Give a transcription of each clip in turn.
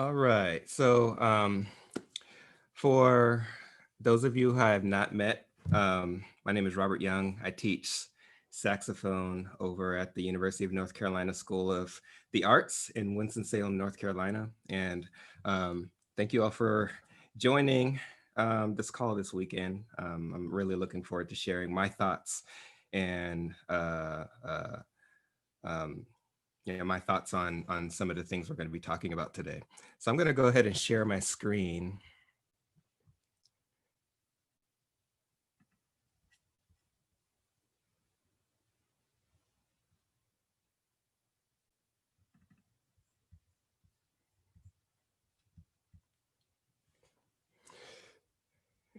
All right. For those of you who I have not met, my name is Robert Young. I teach saxophone over at the University of North Carolina School of the Arts in Winston-Salem, North Carolina. And thank you all for joining this call this weekend. I'm really looking forward to sharing my thoughts and um, my thoughts on some of the things we're going to be talking about today. So I'm going to go ahead and share my screen.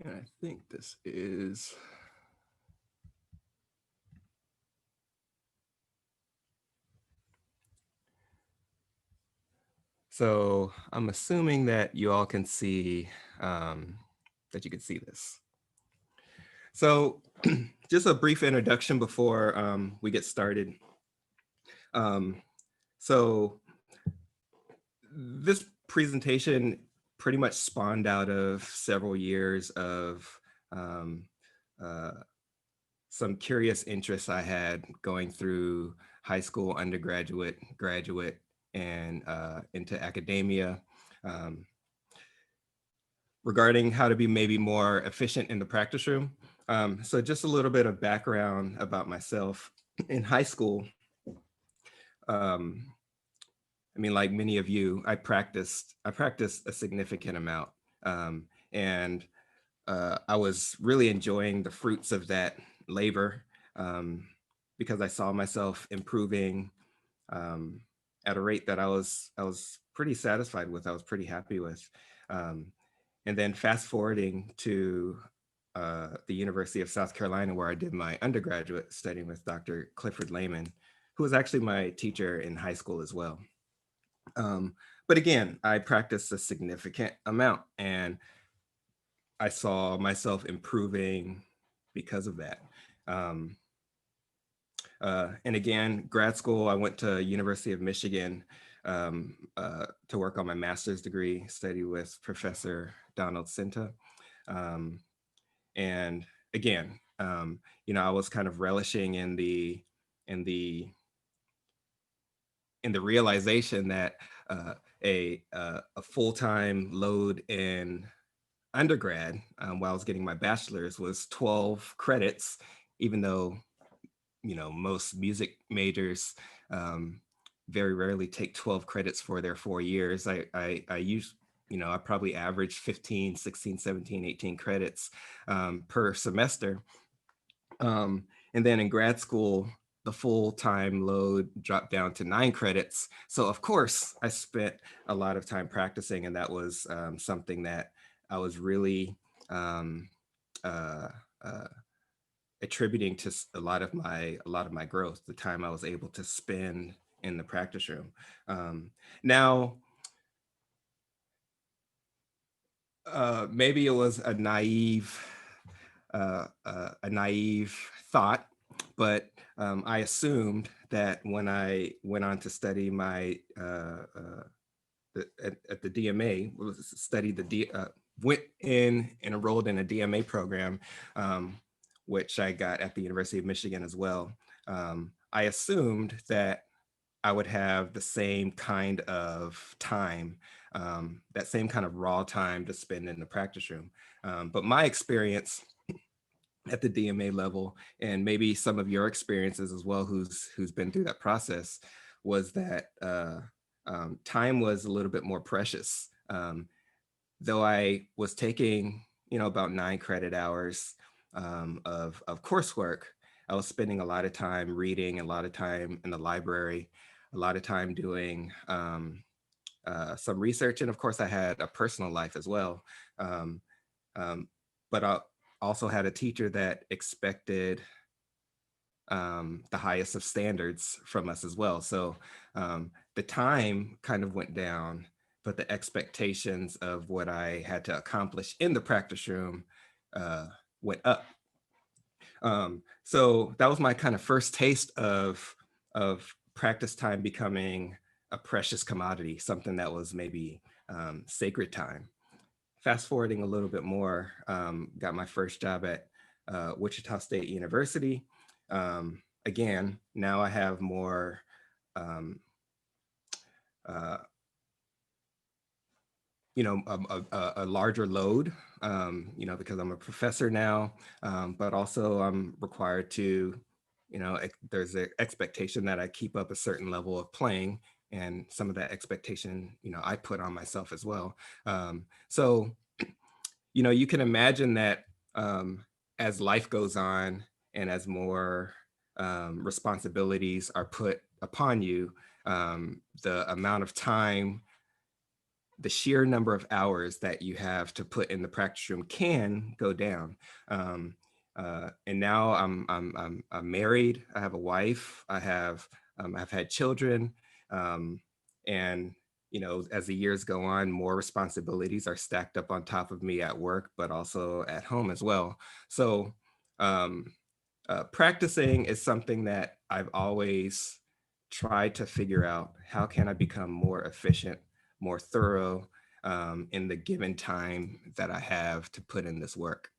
And I think this is. So I'm assuming that you all can see, that you can see this. So just a brief introduction before we get started. So this presentation pretty much spawned out of several years of um, uh, some curious interests I had going through high school, undergraduate, graduate, and into academia, um, regarding how to be maybe more efficient in the practice room. So just a little bit of background about myself. In high school, um, I mean, like many of you, I practiced a significant amount. And I was really enjoying the fruits of that labor, um, because I saw myself improving um, at a rate that I was pretty satisfied with. I was pretty happy with. Um, and then fast forwarding to the University of South Carolina, where I did my undergraduate studying with Dr. Clifford Lehman, who was actually my teacher in high school as well. But again, I practiced a significant amount, and I saw myself improving because of that. Um, and again, grad school, I went to University of Michigan to work on my master's degree, study with Professor Donald Sinta. Um, and again, I was kind of relishing in the in the realization that a full-time load in undergrad, while I was getting my bachelor's, was 12 credits, even though most music majors um, very rarely take 12 credits for their 4 years. I use, I probably averaged 15, 16, 17, 18 credits per semester. And then in grad school, the full-time load dropped down to 9 credits. So of course, I spent a lot of time practicing, and that was something that I was really um, uh, uh, attributing to a lot of my growth, the time I was able to spend in the practice room. Now, maybe it was a naive thought, but I assumed that when I went on to study my at the DMA, studied went in and enrolled in a DMA program, which I got at the University of Michigan as well. I assumed that I would have the same kind of time, that same kind of raw time to spend in the practice room. But my experience at the DMA level, and maybe some of your experiences as well, who's been through that process, was that time was a little bit more precious. Though I was taking, about 9 credit hours of coursework, I was spending a lot of time reading, a lot of time in the library, a lot of time doing some research, and of course, I had a personal life as well. Um, but I also had a teacher that expected the highest of standards from us as well. So the time kind of went down, but the expectations of what I had to accomplish in the practice room went up. So that was my kind of first taste of practice time becoming a precious commodity, something that was maybe sacred time. Fast forwarding a little bit more, got my first job at Wichita State University. Again, now I have more um, uh, a larger load, because I'm a professor now, but also I'm required to, there's an expectation that I keep up a certain level of playing, and some of that expectation, I put on myself as well. So, you can imagine that as life goes on and as more responsibilities are put upon you, the amount of time, the sheer number of hours that you have to put in the practice room can go down. And now I'm married. I have a wife. I've had children, and as the years go on, more responsibilities are stacked up on top of me at work, but also at home as well. So um, practicing is something that I've always tried to figure out. How can I become more efficient, more thorough in the given time that I have to put in this work?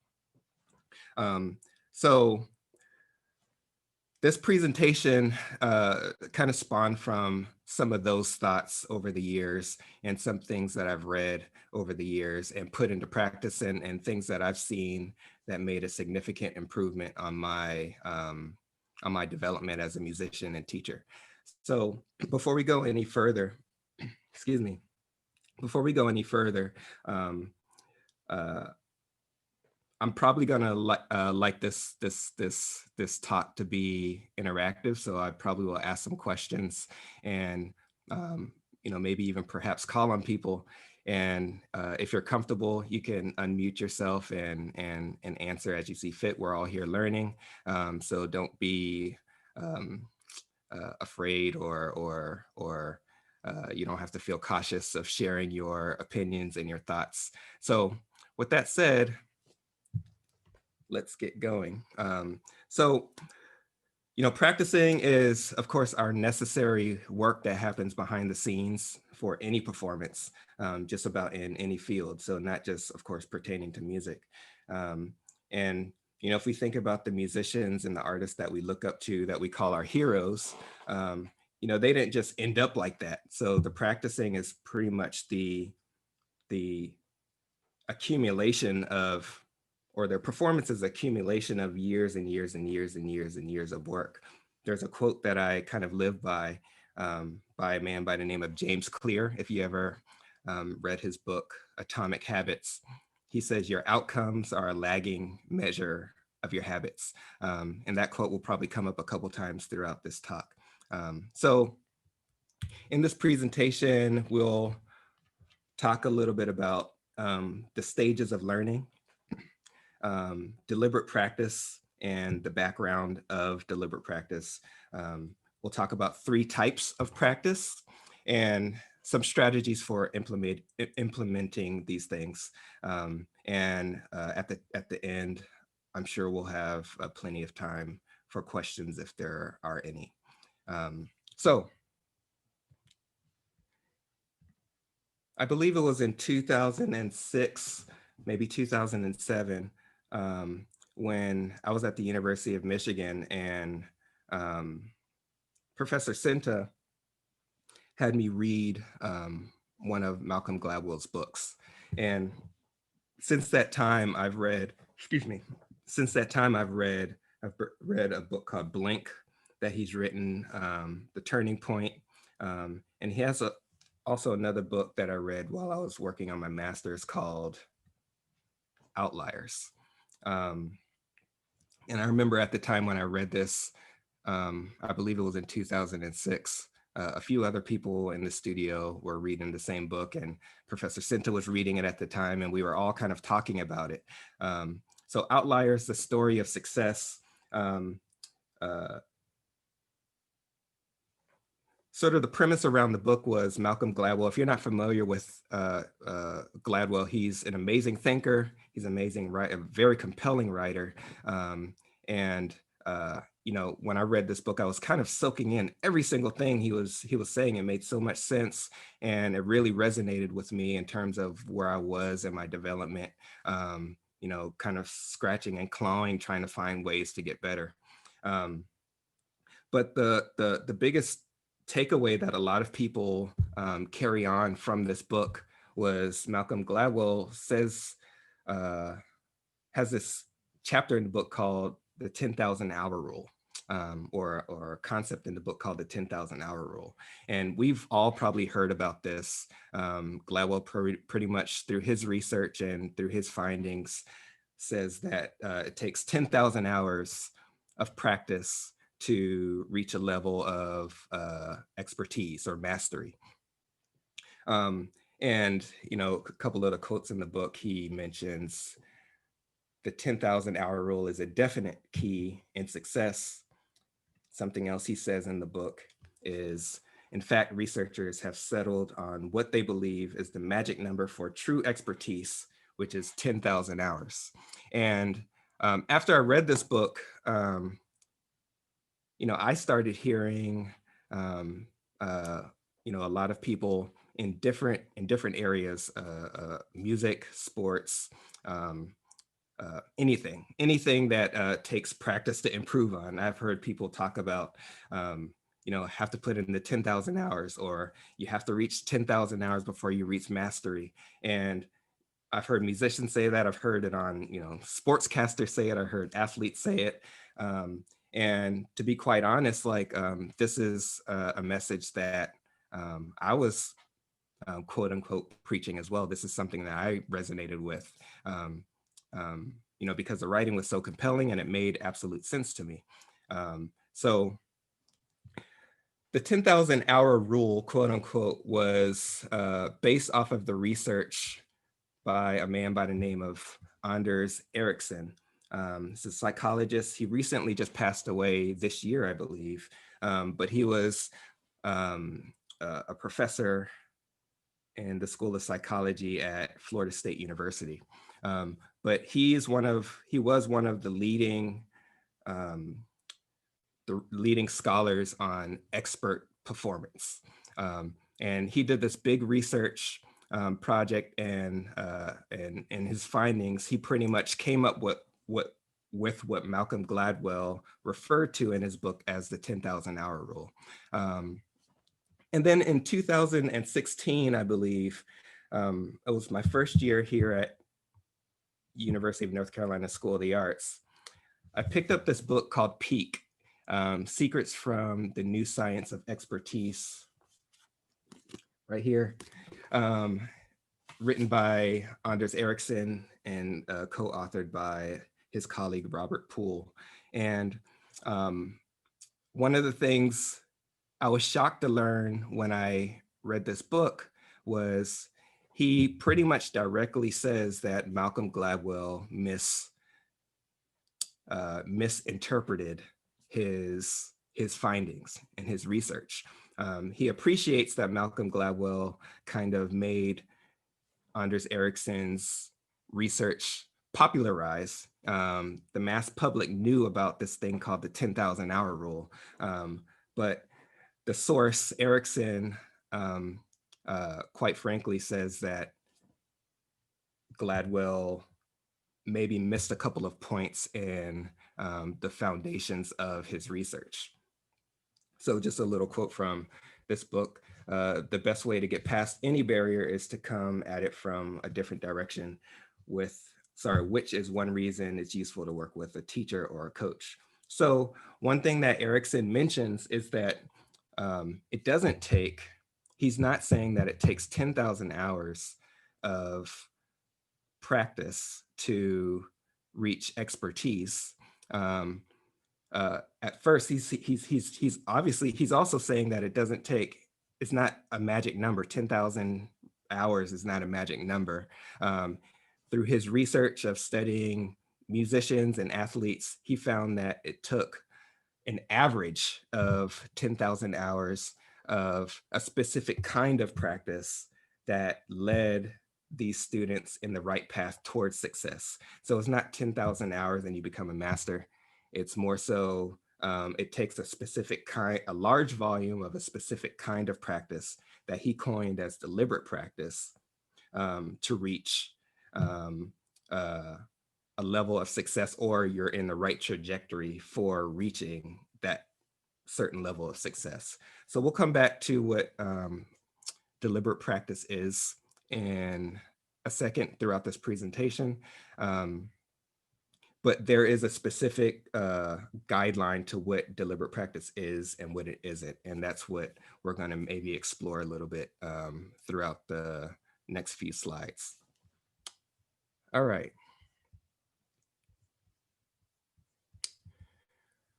So this presentation kind of spawned from some of those thoughts over the years, and some things that I've read over the years and put into practice, and things that I've seen that made a significant improvement on my development as a musician and teacher. So before we go any further, excuse me, before we go any further, uh, I'm probably gonna like this talk to be interactive, so I probably will ask some questions, and maybe even perhaps call on people. And if you're comfortable, you can unmute yourself and answer as you see fit. We're all here learning, so don't be afraid, or you don't have to feel cautious of sharing your opinions and your thoughts. So with that said, let's get going. So, practicing is, of course, our necessary work that happens behind the scenes for any performance, just about in any field. So not just, of course, pertaining to music. And, if we think about the musicians and the artists that we look up to, that we call our heroes, they didn't just end up like that. So the practicing is pretty much the accumulation of, or their performance is accumulation of years and years and years and years and years of work. There's a quote that I kind of live by a man by the name of James Clear. If you ever read his book, Atomic Habits, he says, your outcomes are a lagging measure of your habits. And that quote will probably come up a couple times throughout this talk. So in this presentation, we'll talk a little bit about the stages of learning, deliberate practice, and the background of deliberate practice. We'll talk about 3 types of practice and some strategies for implementing these things. And at the end, I'm sure we'll have plenty of time for questions if there are any. So I believe it was in 2006, maybe 2007, when I was at the University of Michigan, and Professor Sinta had me read one of Malcolm Gladwell's books. And since that time I've read, I've read a book called Blink that he's written, The Turning Point. And he has also another book that I read while I was working on my master's called Outliers. And I remember at the time when I read this, I believe it was in 2006, a few other people in the studio were reading the same book, and Professor Sinta was reading it at the time, and we were all kind of talking about it. So Outliers, the story of success, sort of the premise around the book was Malcolm Gladwell. If you're not familiar with Gladwell, he's an amazing thinker. He's an amazing writer, a very compelling writer. And when I read this book, I was kind of soaking in every single thing he was saying. It made so much sense, and it really resonated with me in terms of where I was in my development. Kind of scratching and clawing, trying to find ways to get better. But the biggest takeaway that a lot of people carry on from this book was Malcolm Gladwell has this chapter in the book called the 10,000 hour rule, or a concept in the book called the 10,000 hour rule. And we've all probably heard about this. Gladwell pretty much through his research and through his findings says that it takes 10,000 hours of practice to reach a level of expertise or mastery. And, a couple of the quotes in the book, he mentions the 10,000 hour rule is a definite key in success. Something else he says in the book is, in fact, researchers have settled on what they believe is the magic number for true expertise, which is 10,000 hours. And after I read this book, I started hearing, a lot of people in different areas, music, sports, anything that takes practice to improve on. I've heard people talk about, have to put in the 10,000 hours, or you have to reach 10,000 hours before you reach mastery. And I've heard musicians say that. I've heard it on, sportscasters say it. I heard athletes say it. And to be quite honest, this is a message that I was quote unquote preaching as well. This is something that I resonated with, because the writing was so compelling and it made absolute sense to me. So the 10,000 hour rule, quote unquote, was based off of the research by a man by the name of Anders Ericsson. He's a psychologist. He recently just passed away this year, I believe, but he was a professor in the School of Psychology at Florida State University. But he was one of the leading scholars on expert performance. And he did this big research project, and in his findings, he pretty much came up with what Malcolm Gladwell referred to in his book as the 10,000 hour rule. And then in 2016, I believe, it was my first year here at University of North Carolina School of the Arts. I picked up this book called Peak, Secrets from the New Science of Expertise, right here, written by Anders Ericsson and co-authored by his colleague, Robert Poole. And one of the things I was shocked to learn when I read this book was he pretty much directly says that Malcolm Gladwell misinterpreted his findings and his research. He appreciates that Malcolm Gladwell kind of made Anders Ericsson's research popularize. The mass public knew about this thing called the 10,000 hour rule. But the source, Ericsson, quite frankly, says that Gladwell maybe missed a couple of points in the foundations of his research. So just a little quote from this book. The best way to get past any barrier is to come at it from a different direction, which is one reason it's useful to work with a teacher or a coach. So one thing that Ericsson mentions is that he's not saying that it takes 10,000 hours of practice to reach expertise. At first, he's also saying that it's not a magic number. 10,000 hours is not a magic number. Through his research of studying musicians and athletes, he found that it took an average of 10,000 hours of a specific kind of practice that led these students in the right path towards success. So it's not 10,000 hours and you become a master. It's more so, it takes a large volume of a specific kind of practice that he coined as deliberate practice, to reach um, a level of success, or you're in the right trajectory for reaching that certain level of success. So we'll come back to what deliberate practice is in a second throughout this presentation. But there is a specific guideline to what deliberate practice is and what it isn't. And that's what we're going to maybe explore a little bit throughout the next few slides. All right.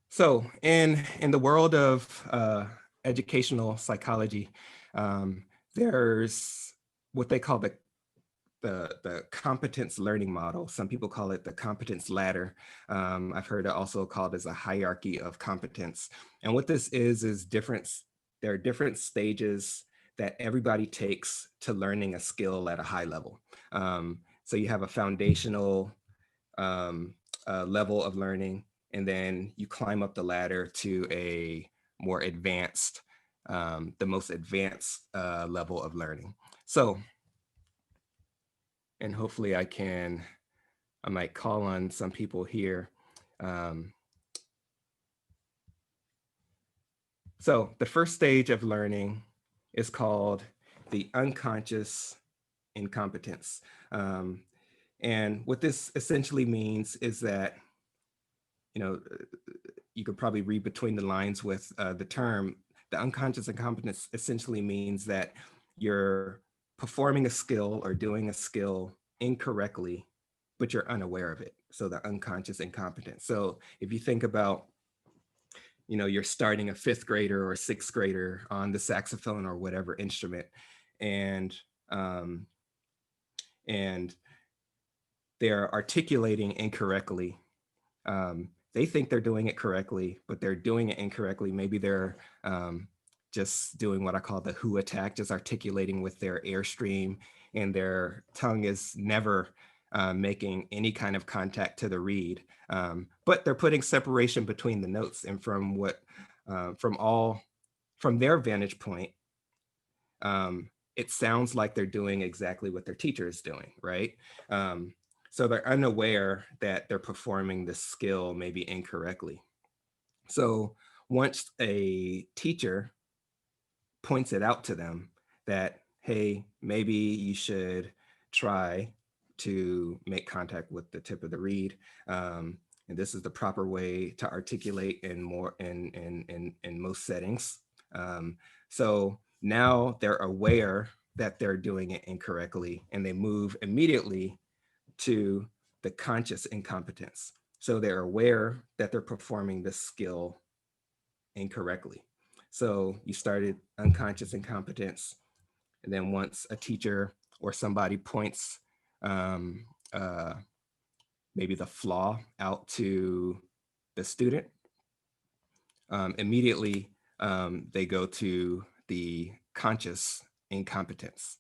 So in the world of educational psychology, there's what they call the competence learning model. Some people call it the competence ladder. I've heard it also called as a hierarchy of competence. And what this is there are different stages that everybody takes to learning a skill at a high level. So you have a foundational level of learning, and then you climb up the ladder to a more advanced, the most advanced level of learning. So, and hopefully I might call on some people here. So the first stage of learning is called the unconscious incompetence. And what this essentially means is that, you could probably read between the lines with the term. The unconscious incompetence essentially means that you're performing a skill or doing a skill incorrectly, but you're unaware of it. So the unconscious incompetence. So if you think about, you're starting a fifth grader or a sixth grader on the saxophone or whatever instrument, and they're articulating incorrectly. They think they're doing it correctly, but they're doing it incorrectly. Maybe they're just doing what I call the who attack, just articulating with their airstream, and their tongue is never making any kind of contact to the reed. But they're putting separation between the notes, and from their vantage point, it sounds like they're doing exactly what their teacher is doing, right? So they're unaware that they're performing the skill maybe incorrectly. So once a teacher points it out to them that, hey, maybe you should try to make contact with the tip of the reed, and this is the proper way to articulate in most settings. So now they're aware that they're doing it incorrectly, and they move immediately to the conscious incompetence. So they're aware that they're performing this skill incorrectly. So you started unconscious incompetence, and then once a teacher or somebody points maybe the flaw out to the student, immediately they go to the conscious incompetence.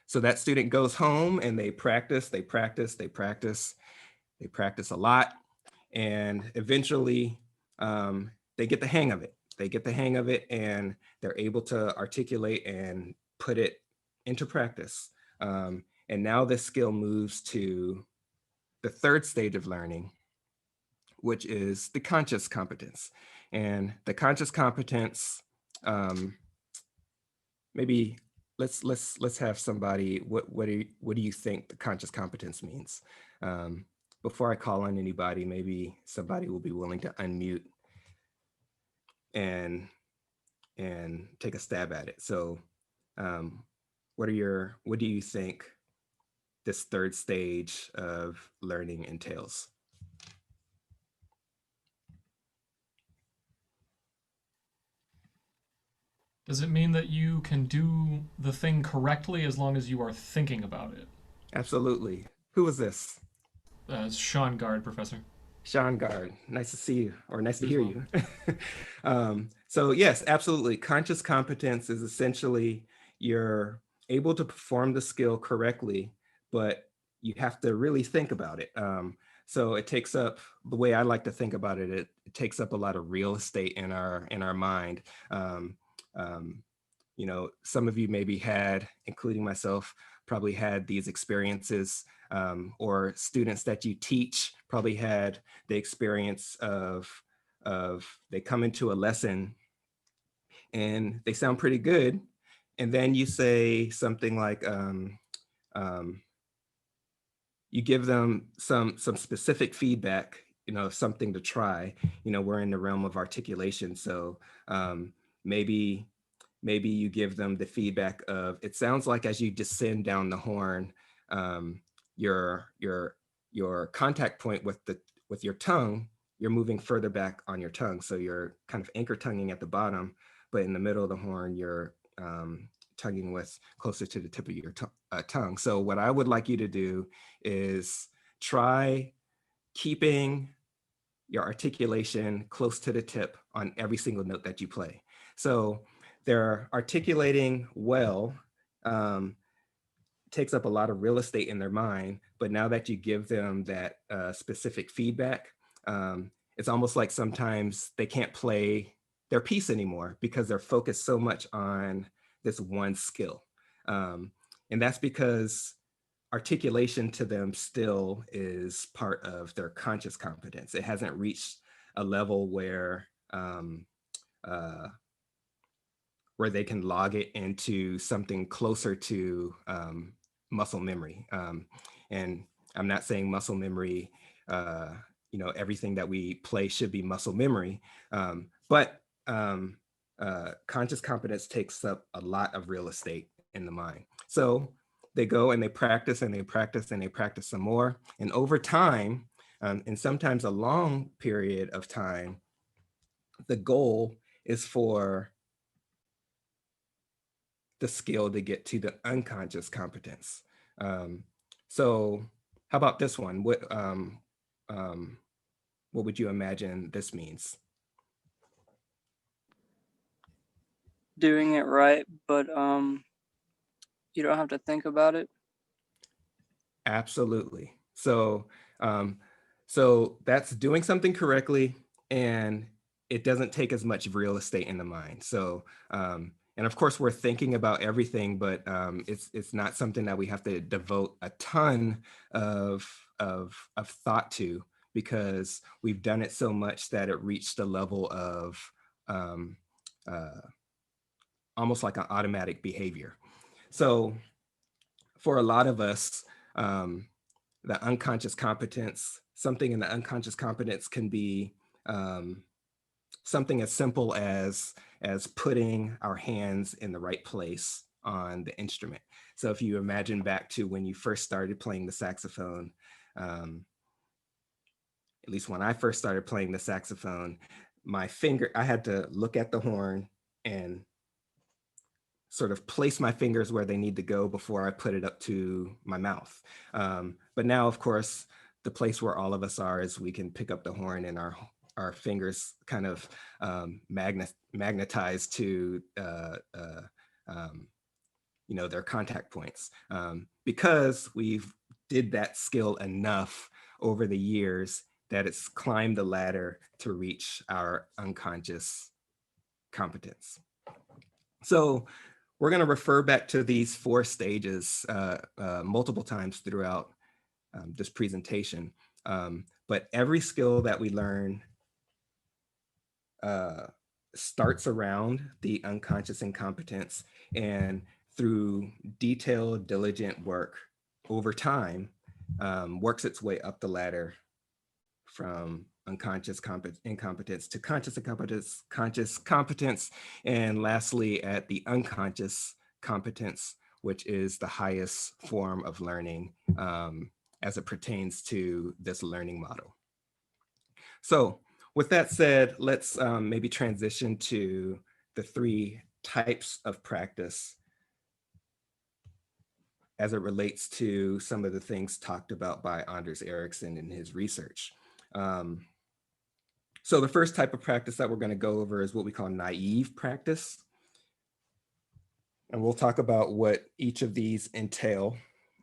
So that student goes home and they practice a lot, and eventually they get the hang of it. And they're able to articulate and put it into practice. And now this skill moves to the third stage of learning, which is the conscious competence. And the conscious competence, maybe let's have somebody. What do you think the conscious competence means? Before I call on anybody, maybe somebody will be willing to unmute and take a stab at it. So, what do you think this third stage of learning entails? Does it mean that you can do the thing correctly as long as you are thinking about it? Absolutely. Who is this? Sean Guard, Professor. Sean Guard. Nice to see you, or nice to hear Well. you. So yes, absolutely. Conscious competence is essentially you're able to perform the skill correctly, but you have to really think about it. So it takes up, the way I like to think about it, it takes up a lot of real estate in our mind. Um, um, you know, some of you maybe had, including myself, probably had these experiences, or students that you teach probably had the experience of they come into a lesson and they sound pretty good, and then you say something like, um, you give them some specific feedback, you know, something to try. You know, we're in the realm of articulation, so um, maybe maybe you give them the feedback of, it sounds like as you descend down the horn, um, your your your contact point with your tongue, you're moving further back on your tongue, so you're kind of anchor tonguing at the bottom, but in the middle of the horn you're tonguing with closer to the tip of your tongue. So what I would like you to do is try keeping your articulation close to the tip on every single note that you play. So they're articulating well, um, takes up a lot of real estate in their mind, but now that you give them that specific feedback, it's almost like sometimes they can't play their piece anymore because they're focused so much on this one skill. Um, and that's because articulation to them still is part of their conscious competence. It hasn't reached a level uh, where they can log it into something closer to muscle memory. And I'm not saying muscle memory, uh, you know, everything that we play should be muscle memory, but conscious competence takes up a lot of real estate in the mind. So they go and they practice and they practice and they practice some more. And over time, and sometimes a long period of time, the goal is for the skill to get to the unconscious competence. Um, so how about this one? Um, what would you imagine this means? Doing it right, but you don't have to think about it. Absolutely. Um, so that's doing something correctly, and it doesn't take as much real estate in the mind. So, and of course, we're thinking about everything, but it's not something that we have to devote a ton of thought to, because we've done it so much that it reached a level of um, uh, almost like an automatic behavior. So, for a lot of us, um, the unconscious competence, something in the unconscious competence can be something as simple as putting our hands in the right place on the instrument. So if you imagine back to when you first started playing the saxophone, um, at least when I first started playing the saxophone, I had to look at the horn and sort of place my fingers where they need to go before I put it up to my mouth. But now, of course, the place where all of us are is we can pick up the horn and our fingers kind of magnetized to um, you know, their contact points, because we've did that skill enough over the years that it's climbed the ladder to reach our unconscious competence. So we're going to refer back to these 4 stages multiple times throughout this presentation. But every skill that we learn uh, starts around the unconscious incompetence, and through detailed, diligent work over time, works its way up the ladder from unconscious incompetence to conscious incompetence, conscious competence, and lastly at the unconscious competence, which is the highest form of learning as it pertains to this learning model. So with that said, let's maybe transition to the 3 types of practice as it relates to some of the things talked about by Anders Ericsson in his research. So the first type of practice that we're going to go over is what we call naive practice. And we'll talk about what each of these entail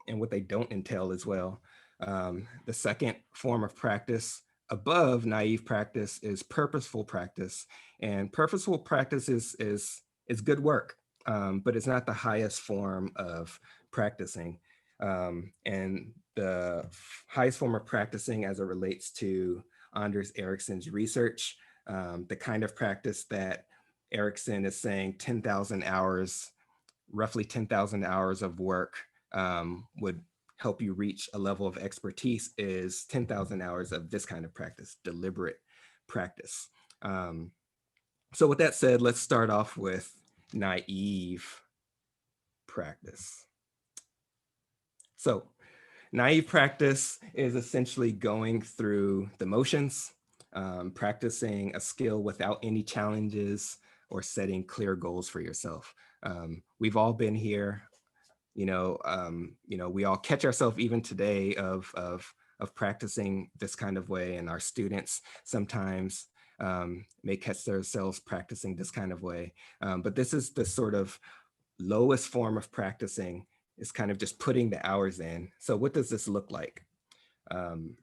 and what they don't entail as well. The second form of practice above naive practice is purposeful practice. And purposeful practice is good work, but it's not the highest form of practicing. And the highest form of practicing as it relates to Anders Ericsson's research, the kind of practice that Ericsson is saying 10,000 hours, roughly 10,000 hours of work would help you reach a level of expertise, is 10,000 hours of this kind of practice, deliberate practice. So with that said, let's start off with naive practice. So naive practice is essentially going through the motions, practicing a skill without any challenges or setting clear goals for yourself. We've all been here. We all catch ourselves even today of practicing this kind of way, and our students sometimes may catch themselves practicing this kind of way. But this is the sort of lowest form of practicing, is kind of just putting the hours in. So what does this look like?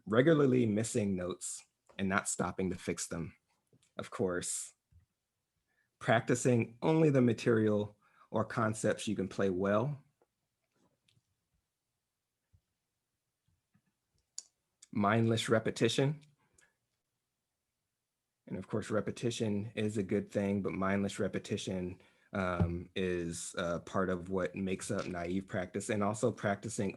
Regularly missing notes and not stopping to fix them. Of course, practicing only the material or concepts you can play well. Mindless repetition. And of course, repetition is a good thing, but mindless repetition is part of what makes up naive practice. And also practicing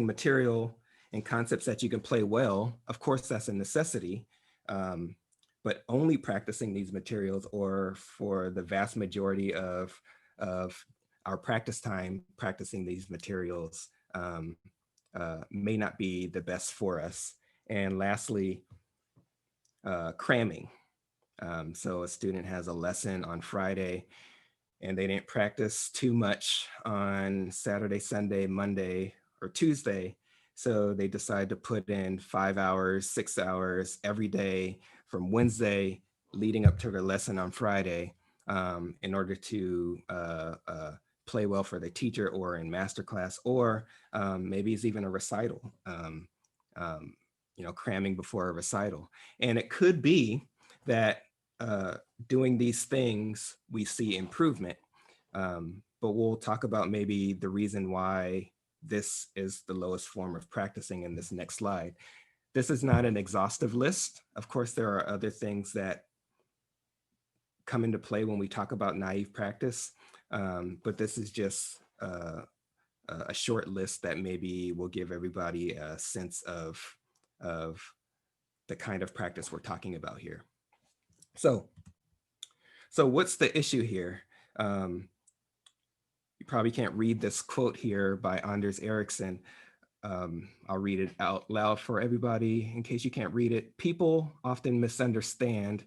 material and concepts that you can play well. Of course, that's a necessity, but only practicing these materials, or for the vast majority of our practice time, practicing these materials may not be the best for us. And lastly, cramming. So a student has a lesson on Friday and they didn't practice too much on Saturday, Sunday, Monday, or Tuesday. So they decide to put in 5 hours, 6 hours every day from Wednesday leading up to their lesson on Friday, in order to play well for the teacher or in masterclass, or maybe it's even a recital, cramming before a recital. And it could be that doing these things, we see improvement. But we'll talk about maybe the reason why this is the lowest form of practicing in this next slide. This is not an exhaustive list. Of course, there are other things that come into play when we talk about naive practice, but this is just a short list that maybe will give everybody a sense of the kind of practice we're talking about here. So what's the issue here? You probably can't read this quote here by Anders Ericsson. I'll read it out loud for everybody in case you can't read it. People often misunderstand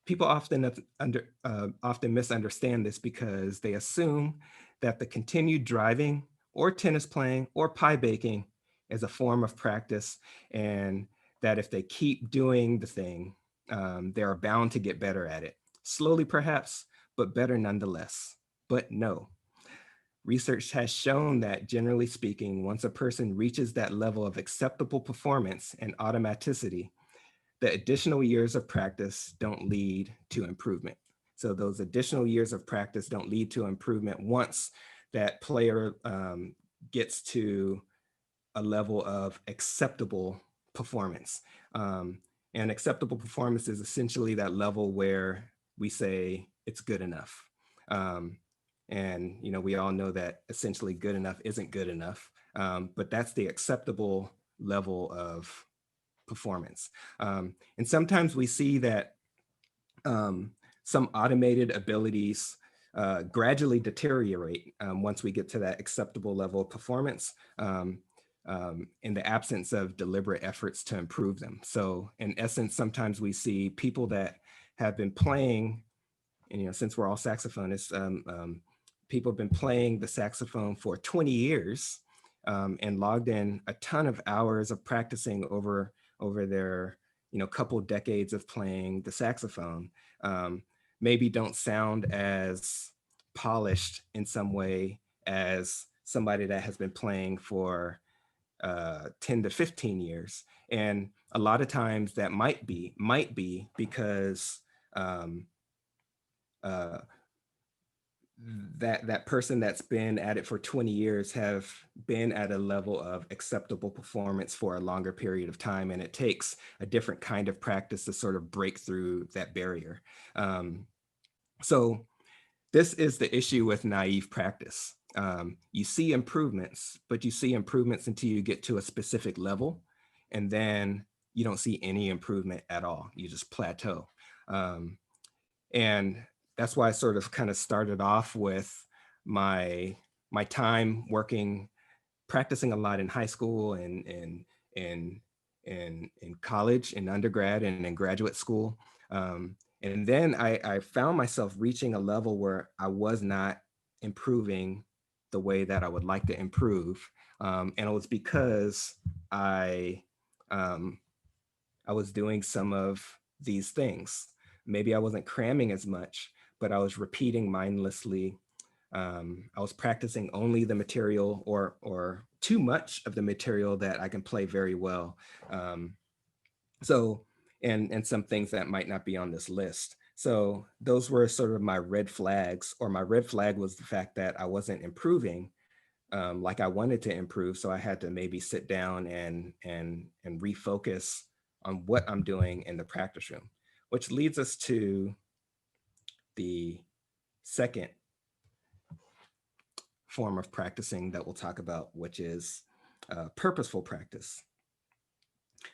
this because they assume that the continued driving or tennis playing or pie baking is a form of practice, and that if they keep doing the thing, they are bound to get better at it. Slowly perhaps, but better nonetheless. But no. Research has shown that, generally speaking, once a person reaches that level of acceptable performance and automaticity, the additional years of practice don't lead to improvement. So those additional years of practice don't lead to improvement once that player gets to a level of acceptable performance. And acceptable performance is essentially that level where we say it's good enough. And we all know that essentially good enough isn't good enough, but that's the acceptable level of performance. And sometimes we see that some automated abilities gradually deteriorate once we get to that acceptable level of performance, in the absence of deliberate efforts to improve them. So in essence, sometimes we see people that have been playing, and since we're all saxophonists, people have been playing the saxophone for 20 years and logged in a ton of hours of practicing over their couple decades of playing the saxophone, maybe don't sound as polished in some way as somebody that has been playing for 10 to 15 years. And a lot of times that might be because um, uh, that person that's been at it for 20 years have been at a level of acceptable performance for a longer period of time, and it takes a different kind of practice to sort of break through that barrier. So this is the issue with naive practice. You see improvements, but you see improvements until you get to a specific level, and then you don't see any improvement at all. You just plateau. Um, and that's why I sort of kind of started off with my time working, practicing a lot in high school and in college, in undergrad, and in graduate school. And then I found myself reaching a level where I was not improving the way that I would like to improve. And it was because I um, I was doing some of these things. Maybe I wasn't cramming as much, but I was repeating mindlessly. I was practicing only the material or too much of the material that I can play very well. Um, so, and some things that might not be on this list. So those were sort of my red flags, or my red flag was the fact that I wasn't improving like I wanted to improve. So I had to maybe sit down and refocus on what I'm doing in the practice room, which leads us to the second form of practicing that we'll talk about, which is purposeful practice.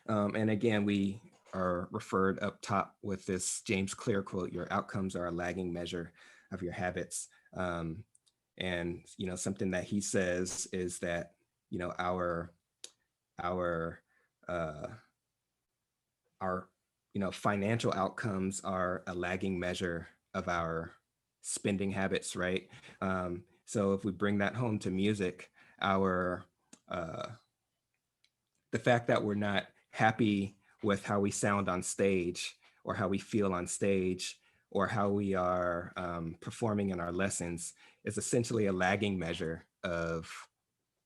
And again, we are referred up top with this James Clear quote: "Your outcomes are a lagging measure of your habits." And something that he says is that our our uh, our financial outcomes are a lagging measure of our spending habits, right? So if we bring that home to music, our uh, the fact that we're not happy with how we sound on stage, or how we feel on stage, or how we are performing in our lessons is essentially a lagging measure of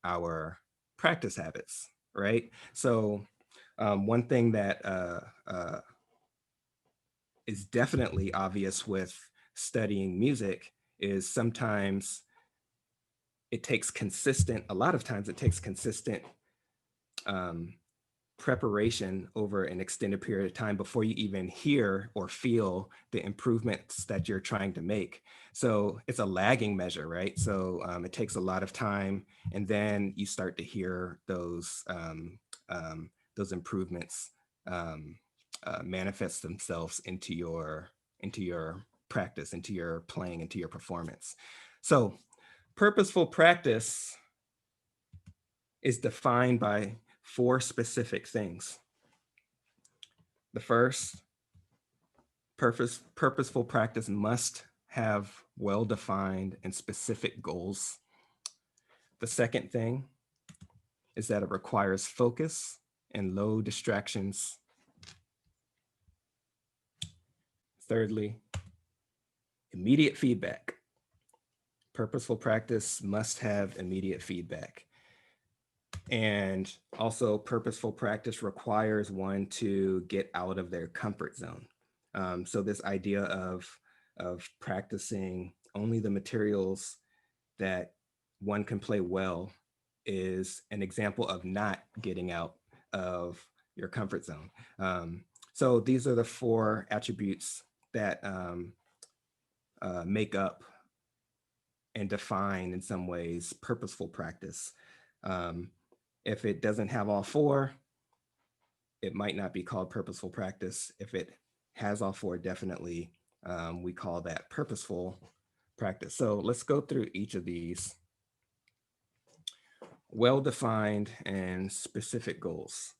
our practice habits, right? So one thing that is definitely obvious with studying music is sometimes a lot of times it takes consistent um, preparation over an extended period of time before you even hear or feel the improvements that you're trying to make. So it's a lagging measure, right? So it takes a lot of time, and then you start to hear those improvements manifest themselves into your practice, into your playing, into your performance. So purposeful practice is defined by 4 specific things. The first, purposeful practice must have well-defined and specific goals. The second thing is that it requires focus and low distractions. Thirdly, immediate feedback. Purposeful practice must have immediate feedback. And also, purposeful practice requires one to get out of their comfort zone. So this idea of practicing only the materials that one can play well is an example of not getting out of your comfort zone. So these are the 4 attributes that make up and define, in some ways, purposeful practice. If it doesn't have all 4, it might not be called purposeful practice. If it has all 4, definitely we call that purposeful practice. So let's go through each of these. Well-defined and specific goals.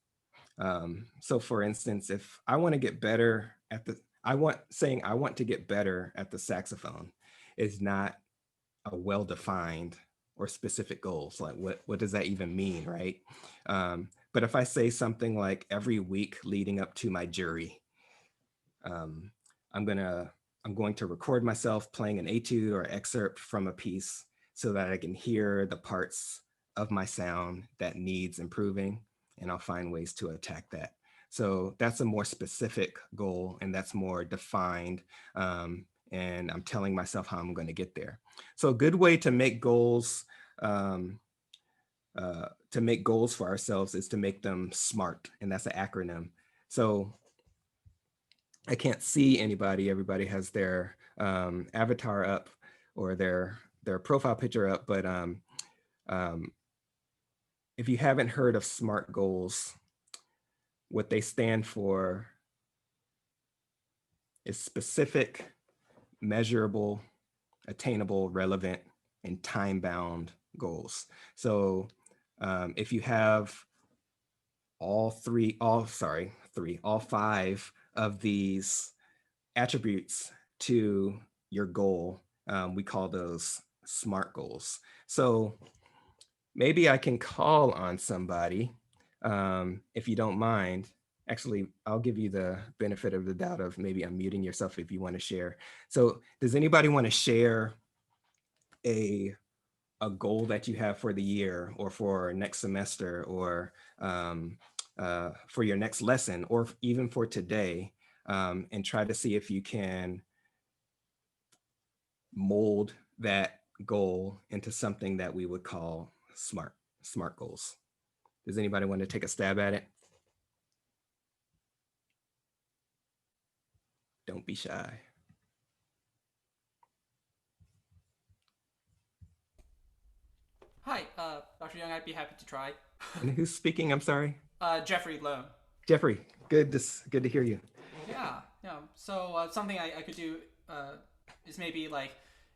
So for instance, if I want to get better at I want to get better at the saxophone is not a well-defined or specific goals. Like what does that even mean, right? But if I say something like, every week leading up to my jury, um, I'm going to record myself playing an etude or excerpt from a piece so that I can hear the parts of my sound that needs improving, and I'll find ways to attack that. So that's a more specific goal, and that's more defined. And I'm telling myself how I'm going to get there. So a good way to make goals, for ourselves, is to make them SMART, and that's an acronym. So I can't see anybody. Everybody has their avatar up, or their profile picture up, but um, if you haven't heard of SMART goals, what they stand for is specific, measurable, attainable, relevant, and time-bound goals. So if you have all five of these attributes to your goal, we call those SMART goals. So maybe I can call on somebody, if you don't mind. Actually, I'll give you the benefit of the doubt of maybe unmuting yourself if you want to share. So does anybody want to share a goal that you have for the year, or for next semester, or for your next lesson, or even for today, and try to see if you can mold that goal into something that we would call SMART goals? Does anybody want to take a stab at it? Don't be shy. Hi, Dr. Young, I'd be happy to try. And who's speaking? I'm sorry. Jeffrey Loan. Jeffrey, good to hear you. Yeah, yeah. So something I could do is maybe like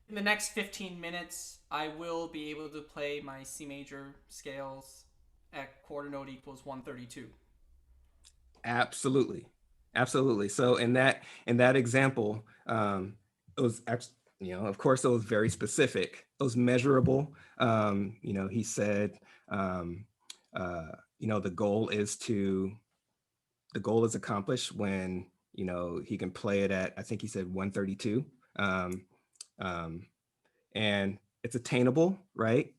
in the next 15 minutes, I will be able to play my C major scales at quarter note equals 132. Absolutely. Absolutely. So in that example, it was actually, of course, it was very specific. It was measurable. He said, the goal is accomplished when, he can play it at, I think he said 132. And it's attainable, right?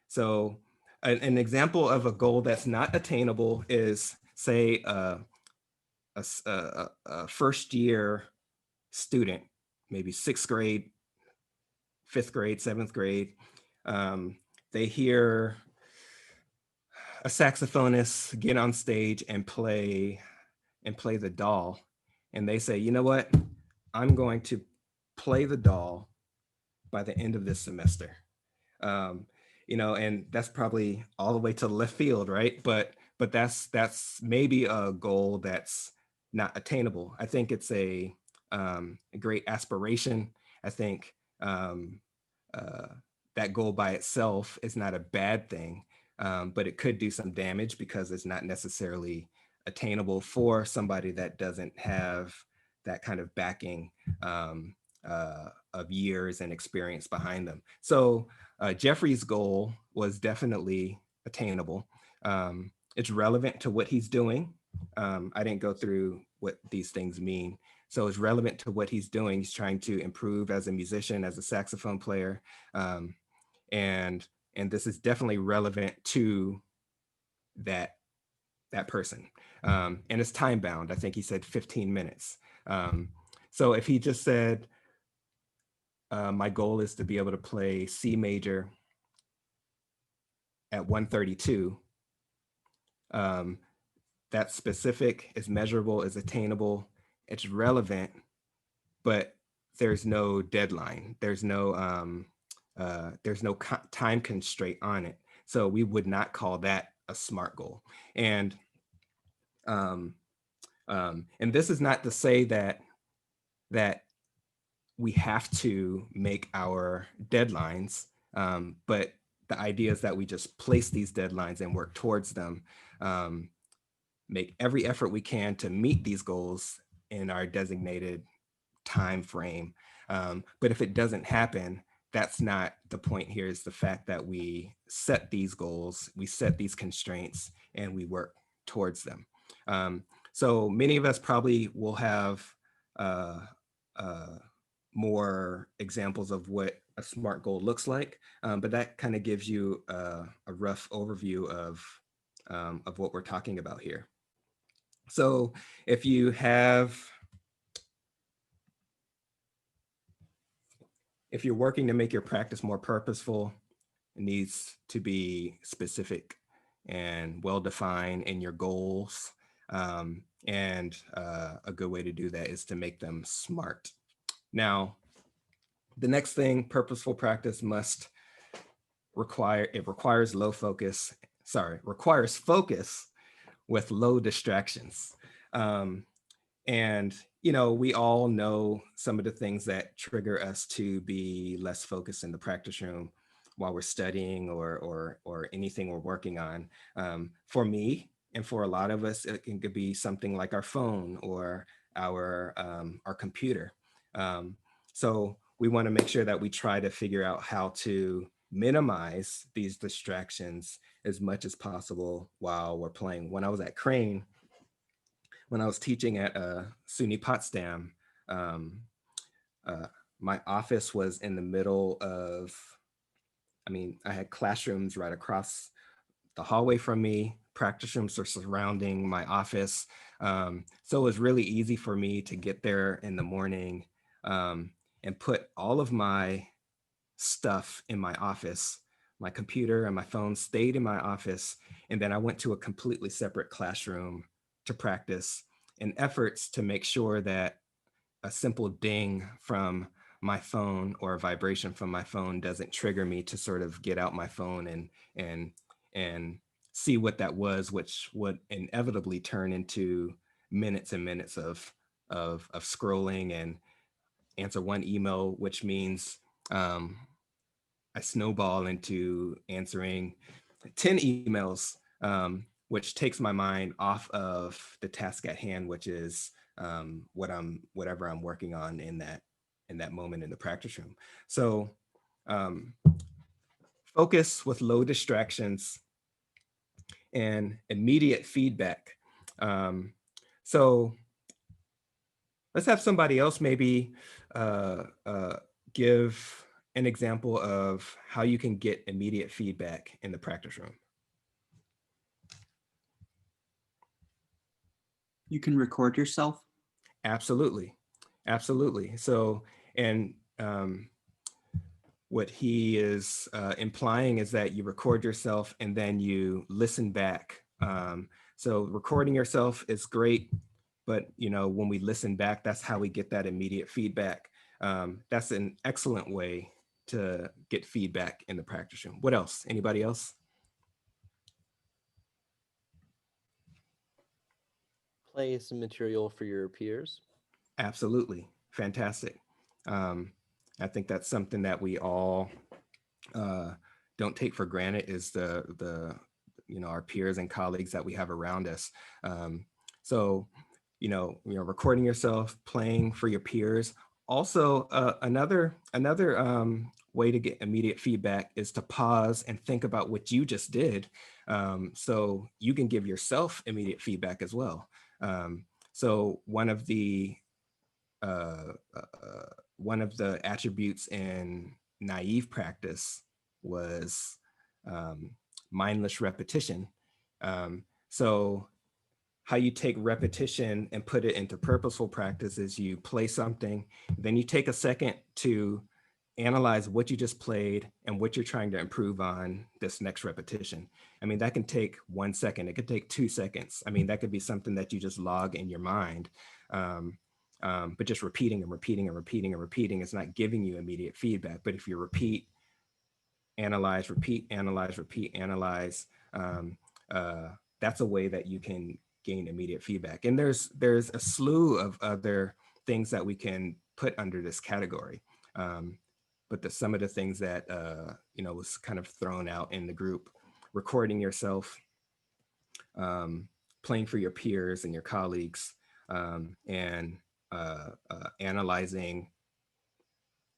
So an example of a goal that's not attainable is, say, a first year student, maybe sixth grade, fifth grade, seventh grade. They hear a saxophonist get on stage and play the doll, and they say, you know what, I'm going to play the doll by the end of this semester. And that's probably all the way to left field, right? But that's maybe a goal that's not attainable. I think it's a great aspiration. I think that goal by itself is not a bad thing, but it could do some damage because it's not necessarily attainable for somebody that doesn't have that kind of backing of years and experience behind them. So Jeffrey's goal was definitely attainable. It's relevant to what he's doing. I didn't go through what these things mean. So it's relevant to what he's doing. He's trying to improve as a musician, as a saxophone player. And this is definitely relevant to that person. And it's time bound. I think he said 15 minutes. So if he just said, my goal is to be able to play C major at 132, that's specific, is measurable, is attainable, it's relevant, but there's no deadline. There's no time constraint on it. So we would not call that a SMART goal. And this is not to say that we have to make our deadlines, but the idea is that we just place these deadlines and work towards them, make every effort we can to meet these goals in our designated time frame. But if it doesn't happen, that's not the point here. Is the fact that we set these goals, we set these constraints, and we work towards them. So many of us probably will have more examples of what a SMART goal looks like, but that kind of gives you a rough overview of what we're talking about here. So if you're working to make your practice more purposeful, it needs to be specific and well-defined in your goals. And a good way to do that is to make them SMART. Now, the next thing, purposeful practice requires focus with low distractions. And, we all know some of the things that trigger us to be less focused in the practice room while we're studying or anything we're working on. For me, and for a lot of us, could be something like our phone or our computer. So we want to make sure that we try to figure out how to minimize these distractions as much as possible while we're playing. When I was at Crane, when I was teaching at SUNY Potsdam, my office was in the middle of, I had classrooms right across the hallway from me. Practice rooms are surrounding my office. So it was really easy for me to get there in the morning and put all of my stuff in my office. My computer and my phone stayed in my office. And then I went to a completely separate classroom to practice, in efforts to make sure that a simple ding from my phone or a vibration from my phone doesn't trigger me to sort of get out my phone and see what that was, which would inevitably turn into minutes and minutes of scrolling and answer one email, which means I snowball into answering 10 emails, which takes my mind off of the task at hand, which is whatever I'm working on in that moment in the practice room. So focus with low distractions and immediate feedback. So let's have somebody else maybe give an example of how you can get immediate feedback in the practice room. You can record yourself. Absolutely. So, and what he is implying is that you record yourself and then you listen back. So recording yourself is great, but when we listen back, that's how we get that immediate feedback. That's an excellent way to get feedback in the practice room. What else? Anybody else? Play some material for your peers. Absolutely. Fantastic. I think that's something that we all don't take for granted, is the our peers and colleagues that we have around us. So recording yourself, playing for your peers. Also, another way to get immediate feedback is to pause and think about what you just did, so you can give yourself immediate feedback as well. So one of the attributes in naive practice was mindless repetition. So how you take repetition and put it into purposeful practice is you play something, then you take a second to analyze what you just played and what you're trying to improve on this next repetition. That can take 1 second, it could take 2 seconds. That could be something that you just log in your mind. But just repeating and repeating and repeating and repeating is not giving you immediate feedback. But if you repeat, analyze, repeat, analyze, repeat, analyze, that's a way that you can gain immediate feedback. And there's a slew of other things that we can put under this category. But some of the things that was kind of thrown out in the group: recording yourself, playing for your peers and your colleagues, and analyzing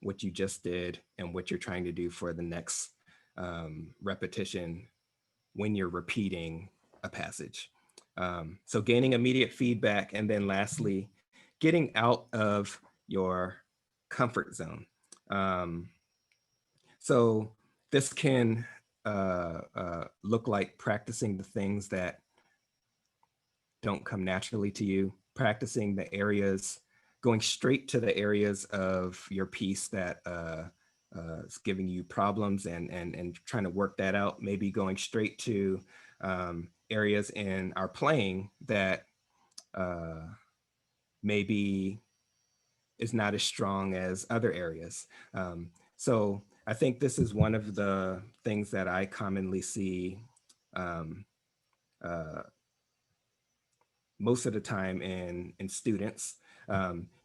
what you just did and what you're trying to do for the next repetition when you're repeating a passage. So gaining immediate feedback, and then lastly, getting out of your comfort zone. So this can look like practicing the things that don't come naturally to you, practicing the areas, going straight to the areas of your piece that is giving you problems and trying to work that out, maybe going straight to areas in our playing that maybe is not as strong as other areas. So I think this is one of the things that I commonly see most of the time in students,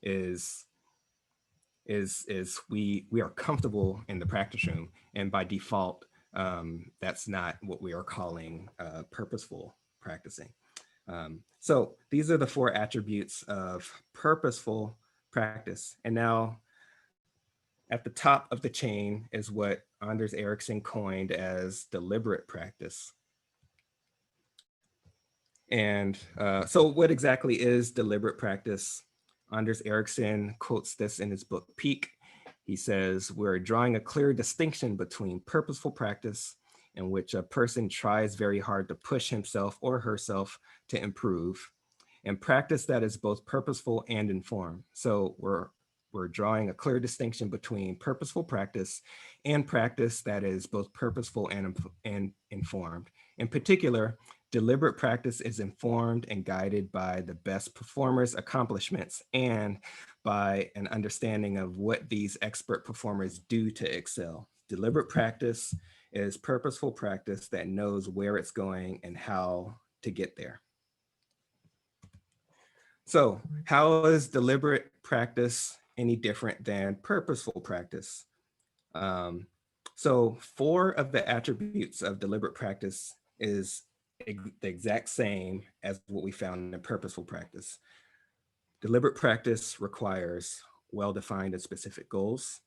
is we are comfortable in the practice room, and by default, that's not what we are calling purposeful practicing. So these are the 4 attributes of purposeful practice. And now at the top of the chain is what Anders Ericsson coined as deliberate practice. And so what exactly is deliberate practice? Anders Ericsson quotes this in his book, Peak. He says, we're drawing a clear distinction between purposeful practice, in which a person tries very hard to push himself or herself to improve, and practice that is both purposeful and informed. So we're drawing a clear distinction between purposeful practice and practice that is both purposeful and informed. In particular, deliberate practice is informed and guided by the best performers' accomplishments and by an understanding of what these expert performers do to excel. Deliberate practice is purposeful practice that knows where it's going and how to get there. So how is deliberate practice any different than purposeful practice? So 4 of the attributes of deliberate practice is the exact same as what we found in purposeful practice. Deliberate practice requires well-defined and specific goals,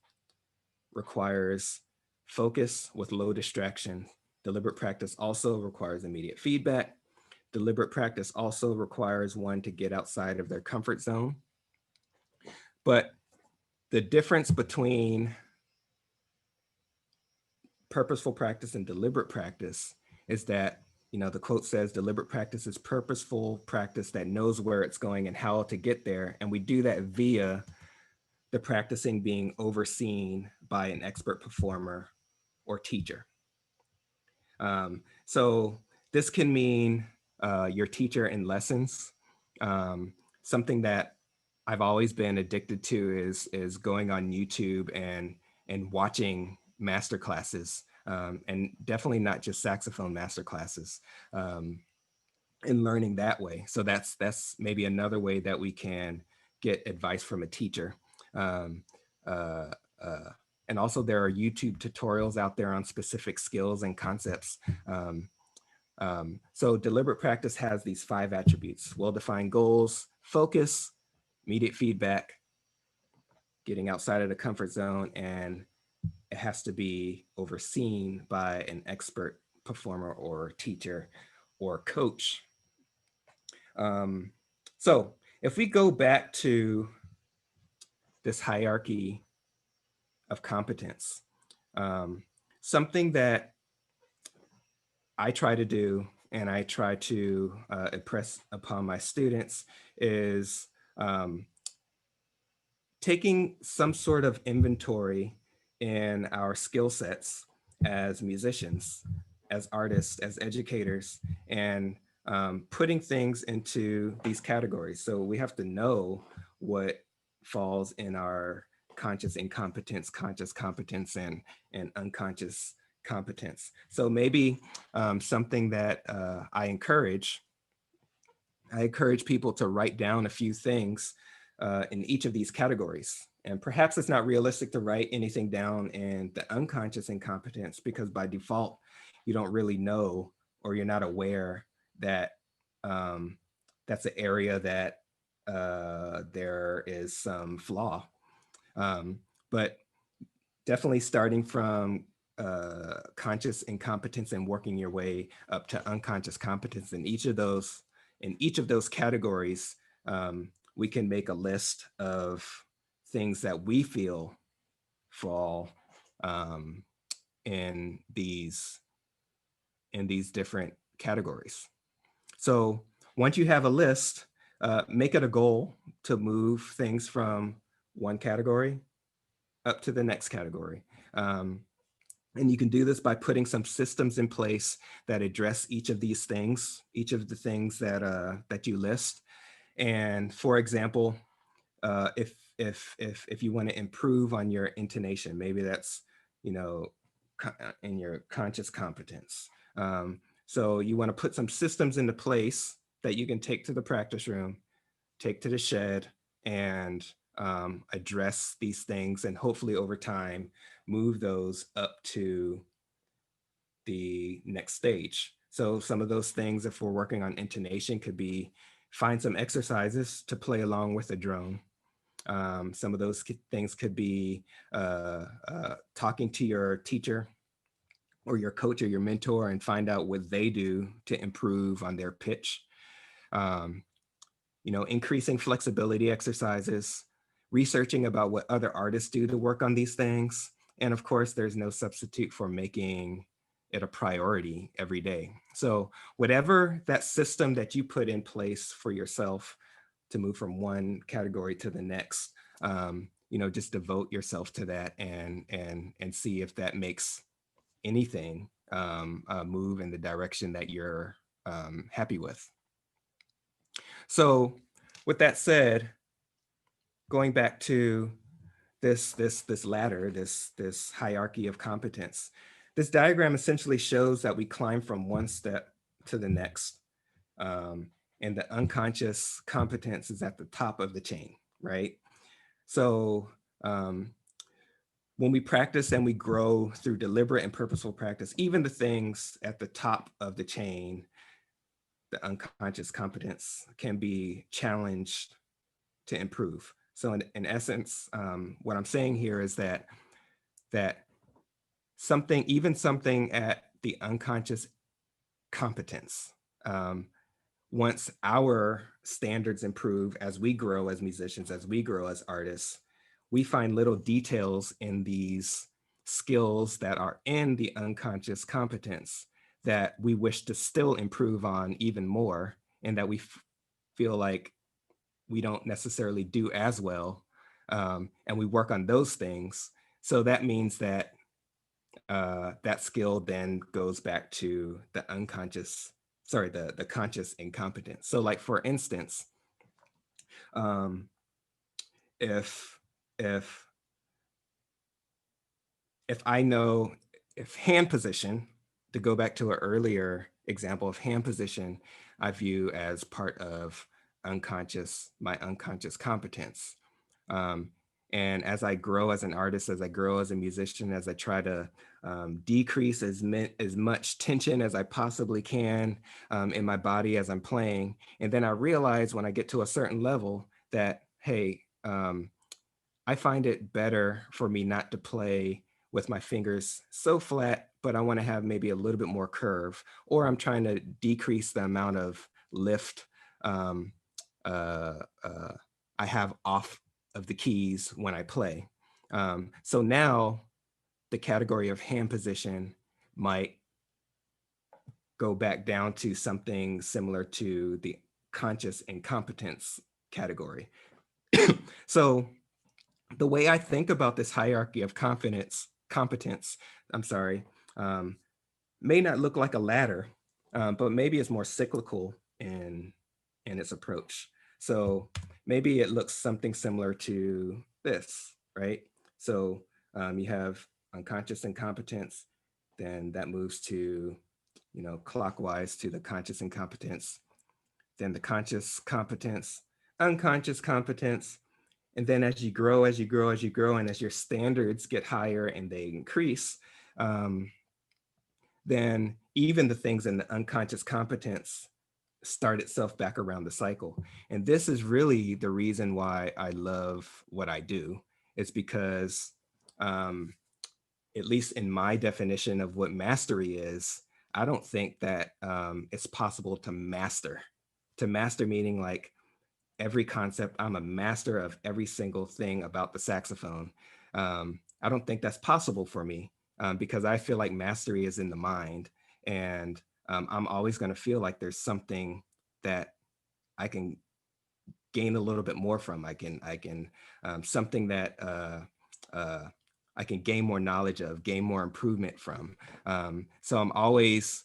requires focus with low distraction. Deliberate practice also requires immediate feedback. Deliberate practice also requires one to get outside of their comfort zone. But the difference between purposeful practice and deliberate practice is that, the quote says, deliberate practice is purposeful practice that knows where it's going and how to get there. And we do that via the practicing being overseen by an expert performer or teacher. So this can mean your teacher in lessons. Something that I've always been addicted to is going on YouTube and watching master classes, and definitely not just saxophone master classes, and learning that way. So that's maybe another way that we can get advice from a teacher. And also there are YouTube tutorials out there on specific skills and concepts. So deliberate practice has these 5 attributes: well-defined goals, focus, immediate feedback, getting outside of the comfort zone, and it has to be overseen by an expert performer or teacher or coach. So if we go back to this hierarchy of competence, something that I try to do and I try to impress upon my students is taking some sort of inventory in our skill sets as musicians, as artists, as educators, and putting things into these categories. So we have to know what falls in our conscious incompetence, conscious competence, and unconscious competence. So maybe something that I encourage people to write down a few things in each of these categories. And perhaps it's not realistic to write anything down in the unconscious incompetence, because by default, you don't really know, or you're not aware that that's an area that there is some flaw. But definitely starting from conscious incompetence and working your way up to unconscious competence in each of those categories, we can make a list of things that we feel fall um, in these different categories. So once you have a list, make it a goal to move things from one category up to the next category. And you can do this by putting some systems in place that address each of these things, each of the things that you list. And for example, if you want to improve on your intonation, maybe that's, you know, in your conscious competence. So you want to put some systems into place that you can take to the practice room, take to the shed, and address these things, and hopefully over time move those up to the next stage. So some of those things, if we're working on intonation, could be find some exercises to play along with the drone. Some of those things could be talking to your teacher or your coach or your mentor and find out what they do to improve on their pitch. You know, increasing flexibility exercises, researching about what other artists do to work on these things. And of course, there's no substitute for making it a priority every day. So whatever that system that you put in place for yourself to move from one category to the next, you know, just devote yourself to that and see if that makes anything move in the direction that you're happy with. So with that said, going back to this ladder, this hierarchy of competence, this diagram essentially shows that we climb from one step to the next. And the unconscious competence is at the top of the chain, right? So when we practice and we grow through deliberate and purposeful practice, even the things at the top of the chain, the unconscious competence, can be challenged to improve. So in essence, what I'm saying here is that even something at the unconscious competence, once our standards improve as we grow as musicians, as we grow as artists, we find little details in these skills that are in the unconscious competence that we wish to still improve on even more, and that we feel like we don't necessarily do as well. And we work on those things. So that means that that skill then goes back to the conscious incompetence. So like, for instance, if I know, if hand position, to go back to an earlier example of hand position, I view as part of my unconscious competence. And as I grow as an artist, as I grow as a musician, as I try to decrease as much tension as I possibly can in my body as I'm playing, and then I realize when I get to a certain level that, hey, I find it better for me not to play with my fingers so flat, but I want to have maybe a little bit more curve, or I'm trying to decrease the amount of lift I have off of the keys when I play. So now the category of hand position might go back down to something similar to the conscious incompetence category. So the way I think about this hierarchy of competence, may not look like a ladder, but maybe it's more cyclical in its approach. So maybe it looks something similar to this, right? So you have unconscious incompetence, then that moves to, you know, clockwise to the conscious incompetence, then the conscious competence, unconscious competence. And then as you grow, and as your standards get higher and they increase, then even the things in the unconscious competence start itself back around the cycle. And this is really the reason why I love what I do. It's because, at least in my definition of what mastery is, I don't think that it's possible to master. To master meaning like every concept. I'm a master of every single thing about the saxophone. I don't think that's possible for me because I feel like mastery is in the mind. And I'm always going to feel like there's something that I can gain a little bit more from. I can something that I can gain more knowledge of, gain more improvement from. So I'm always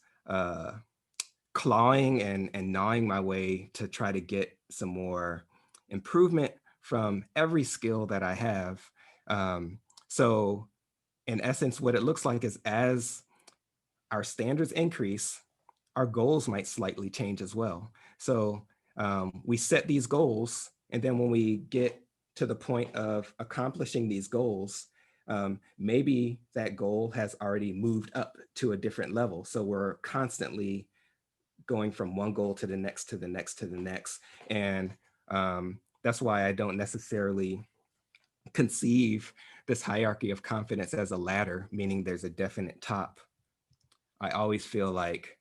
clawing and gnawing my way to try to get some more improvement from every skill that I have. So in essence, what it looks like is as our standards increase, our goals might slightly change as well. So we set these goals, and then when we get to the point of accomplishing these goals, maybe that goal has already moved up to a different level. So we're constantly going from one goal to the next, to the next, to the next. And that's why I don't necessarily conceive this hierarchy of confidence as a ladder, meaning there's a definite top. I always feel like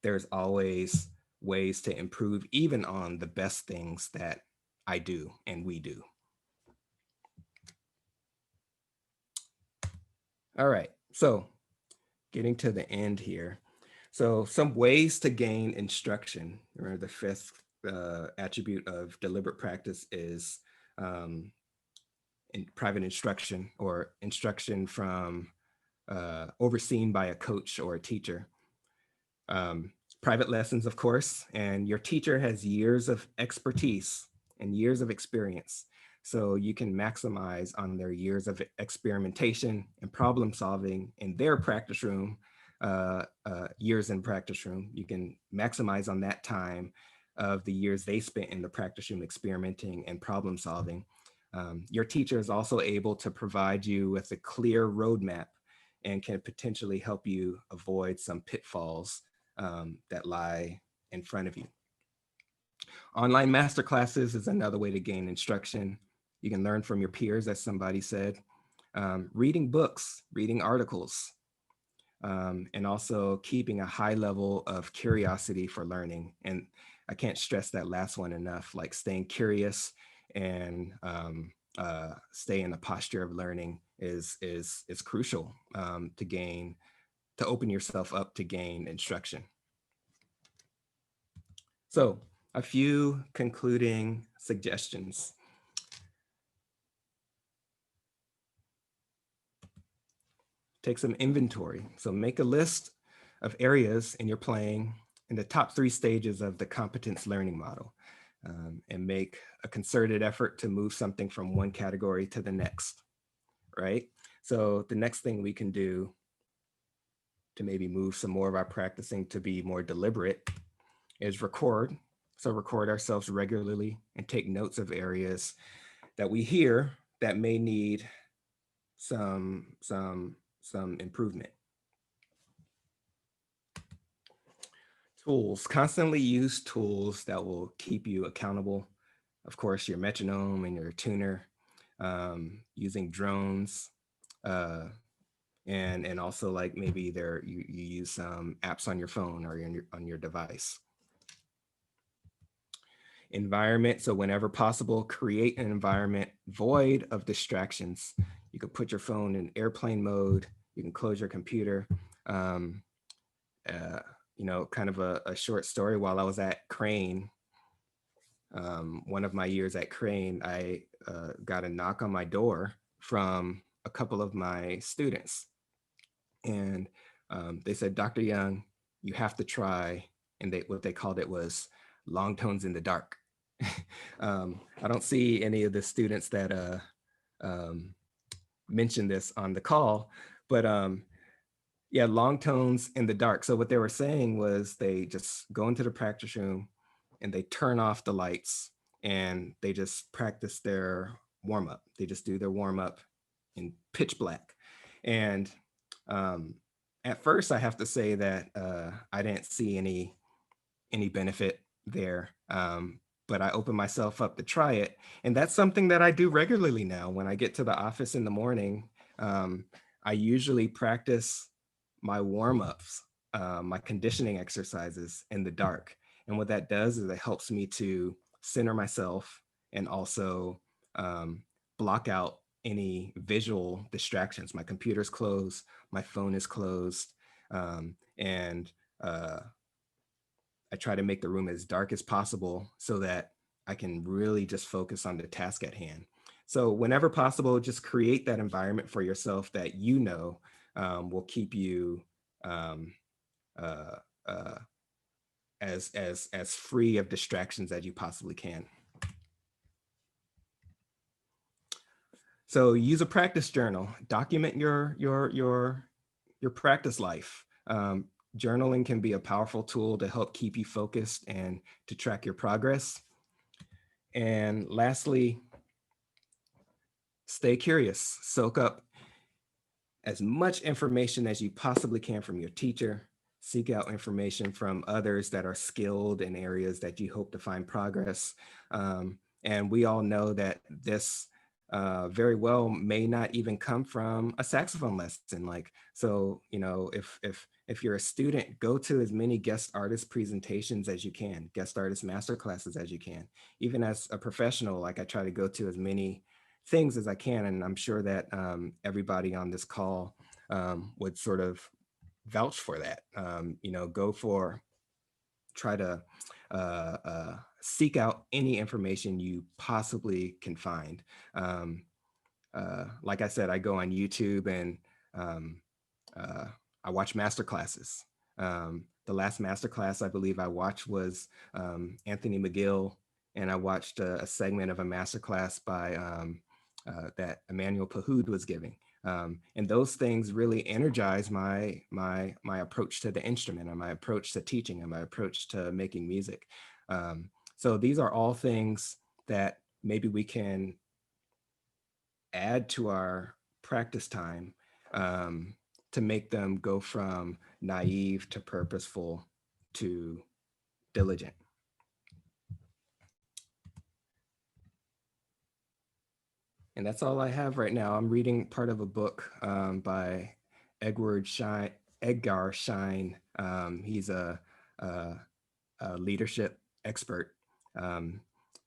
there's always ways to improve, even on the best things that I do and we do. All right, so getting to the end here. So some ways to gain instruction, or the fifth attribute of deliberate practice is in private instruction, or instruction from overseen by a coach or a teacher. Private lessons, of course, and your teacher has years of expertise and years of experience. So you can maximize on their years of experimentation and problem solving in their practice room, years in practice room. You can maximize on that time of the years they spent in the practice room experimenting and problem solving. Your teacher is also able to provide you with a clear roadmap and can potentially help you avoid some pitfalls that lie in front of you. Online masterclasses is another way to gain instruction. You can learn from your peers, as somebody said. Reading books, reading articles, and also keeping a high level of curiosity for learning. And I can't stress that last one enough, like staying curious and stay in a posture of learning is crucial to open yourself up to gain instruction. So a few concluding suggestions. Take some inventory. So make a list of areas in your playing in the top 3 stages of the competence learning model, and make a concerted effort to move something from one category to the next, right? So the next thing we can do to maybe move some more of our practicing to be more deliberate is record. So record ourselves regularly and take notes of areas that we hear that may need some improvement. Tools, constantly use tools that will keep you accountable. Of course, your metronome and your tuner, using drones, and also like maybe you use some apps on your phone or on your device. Environment, so whenever possible, create an environment void of distractions. You could put your phone in airplane mode, you can close your computer. Kind of a short story, while I was at Crane, one of my years at Crane, I got a knock on my door from a couple of my students. And they said, Dr. Young, you have to try, and what they called it was long tones in the dark. I don't see any of the students that mentioned this on the call, but yeah, long tones in the dark. So what they were saying was they just go into the practice room and they turn off the lights and they just practice their warm up. They just do their warm up in pitch black. And at first, I have to say that I didn't see any benefit there. But I opened myself up to try it. And that's something that I do regularly now. When I get to the office in the morning, I usually practice my warm-ups, my conditioning exercises in the dark. And what that does is it helps me to center myself and also block out any visual distractions. My computer's closed, my phone is closed, and I try to make the room as dark as possible so that I can really just focus on the task at hand. So whenever possible, just create that environment for yourself that you know will keep you um, uh, uh, as free of distractions as you possibly can. So use a practice journal. Document your practice life. Journaling can be a powerful tool to help keep you focused and to track your progress. And lastly, stay curious. Soak up as much information as you possibly can from your teacher. Seek out information from others that are skilled in areas that you hope to find progress. And we all know that this very well may not even come from a saxophone lesson. Like, so, you know, if you're a student, go to as many guest artist presentations as you can, guest artist master classes as you can. Even as a professional, like I try to go to as many things as I can. And I'm sure that everybody on this call would sort of vouch for that. You know, try to seek out any information you possibly can find. Like I said, I go on YouTube and I watch master classes. The last master class I believe I watched was Anthony McGill, and I watched a segment of a master class by that Emmanuel Pahoud was giving. And those things really energize my approach to the instrument and my approach to teaching and my approach to making music. So these are all things that maybe we can add to our practice time to make them go from naive to purposeful to diligent. And that's all I have right now. I'm reading part of a book by Edgar Schein. He's a leadership expert.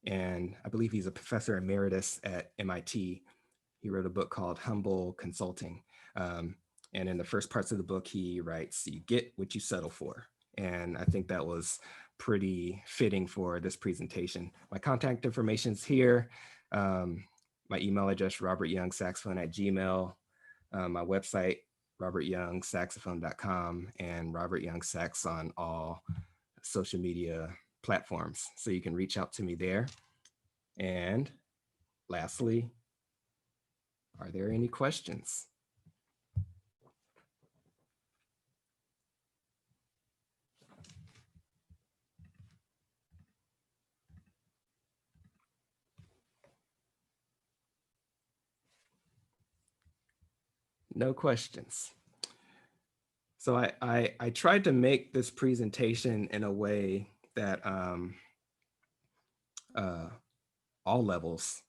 And I believe he's a professor emeritus at MIT. He wrote a book called Humble Consulting. And in the first parts of the book, he writes, "You get what you settle for." And I think that was pretty fitting for this presentation. My contact information is here. My email address, robertyoungsaxophone@gmail. My website, robertyoungsaxophone.com, and Robert Young Sax on all social media platforms. So you can reach out to me there. And lastly, are there any questions? No questions. So I tried to make this presentation in a way that all levels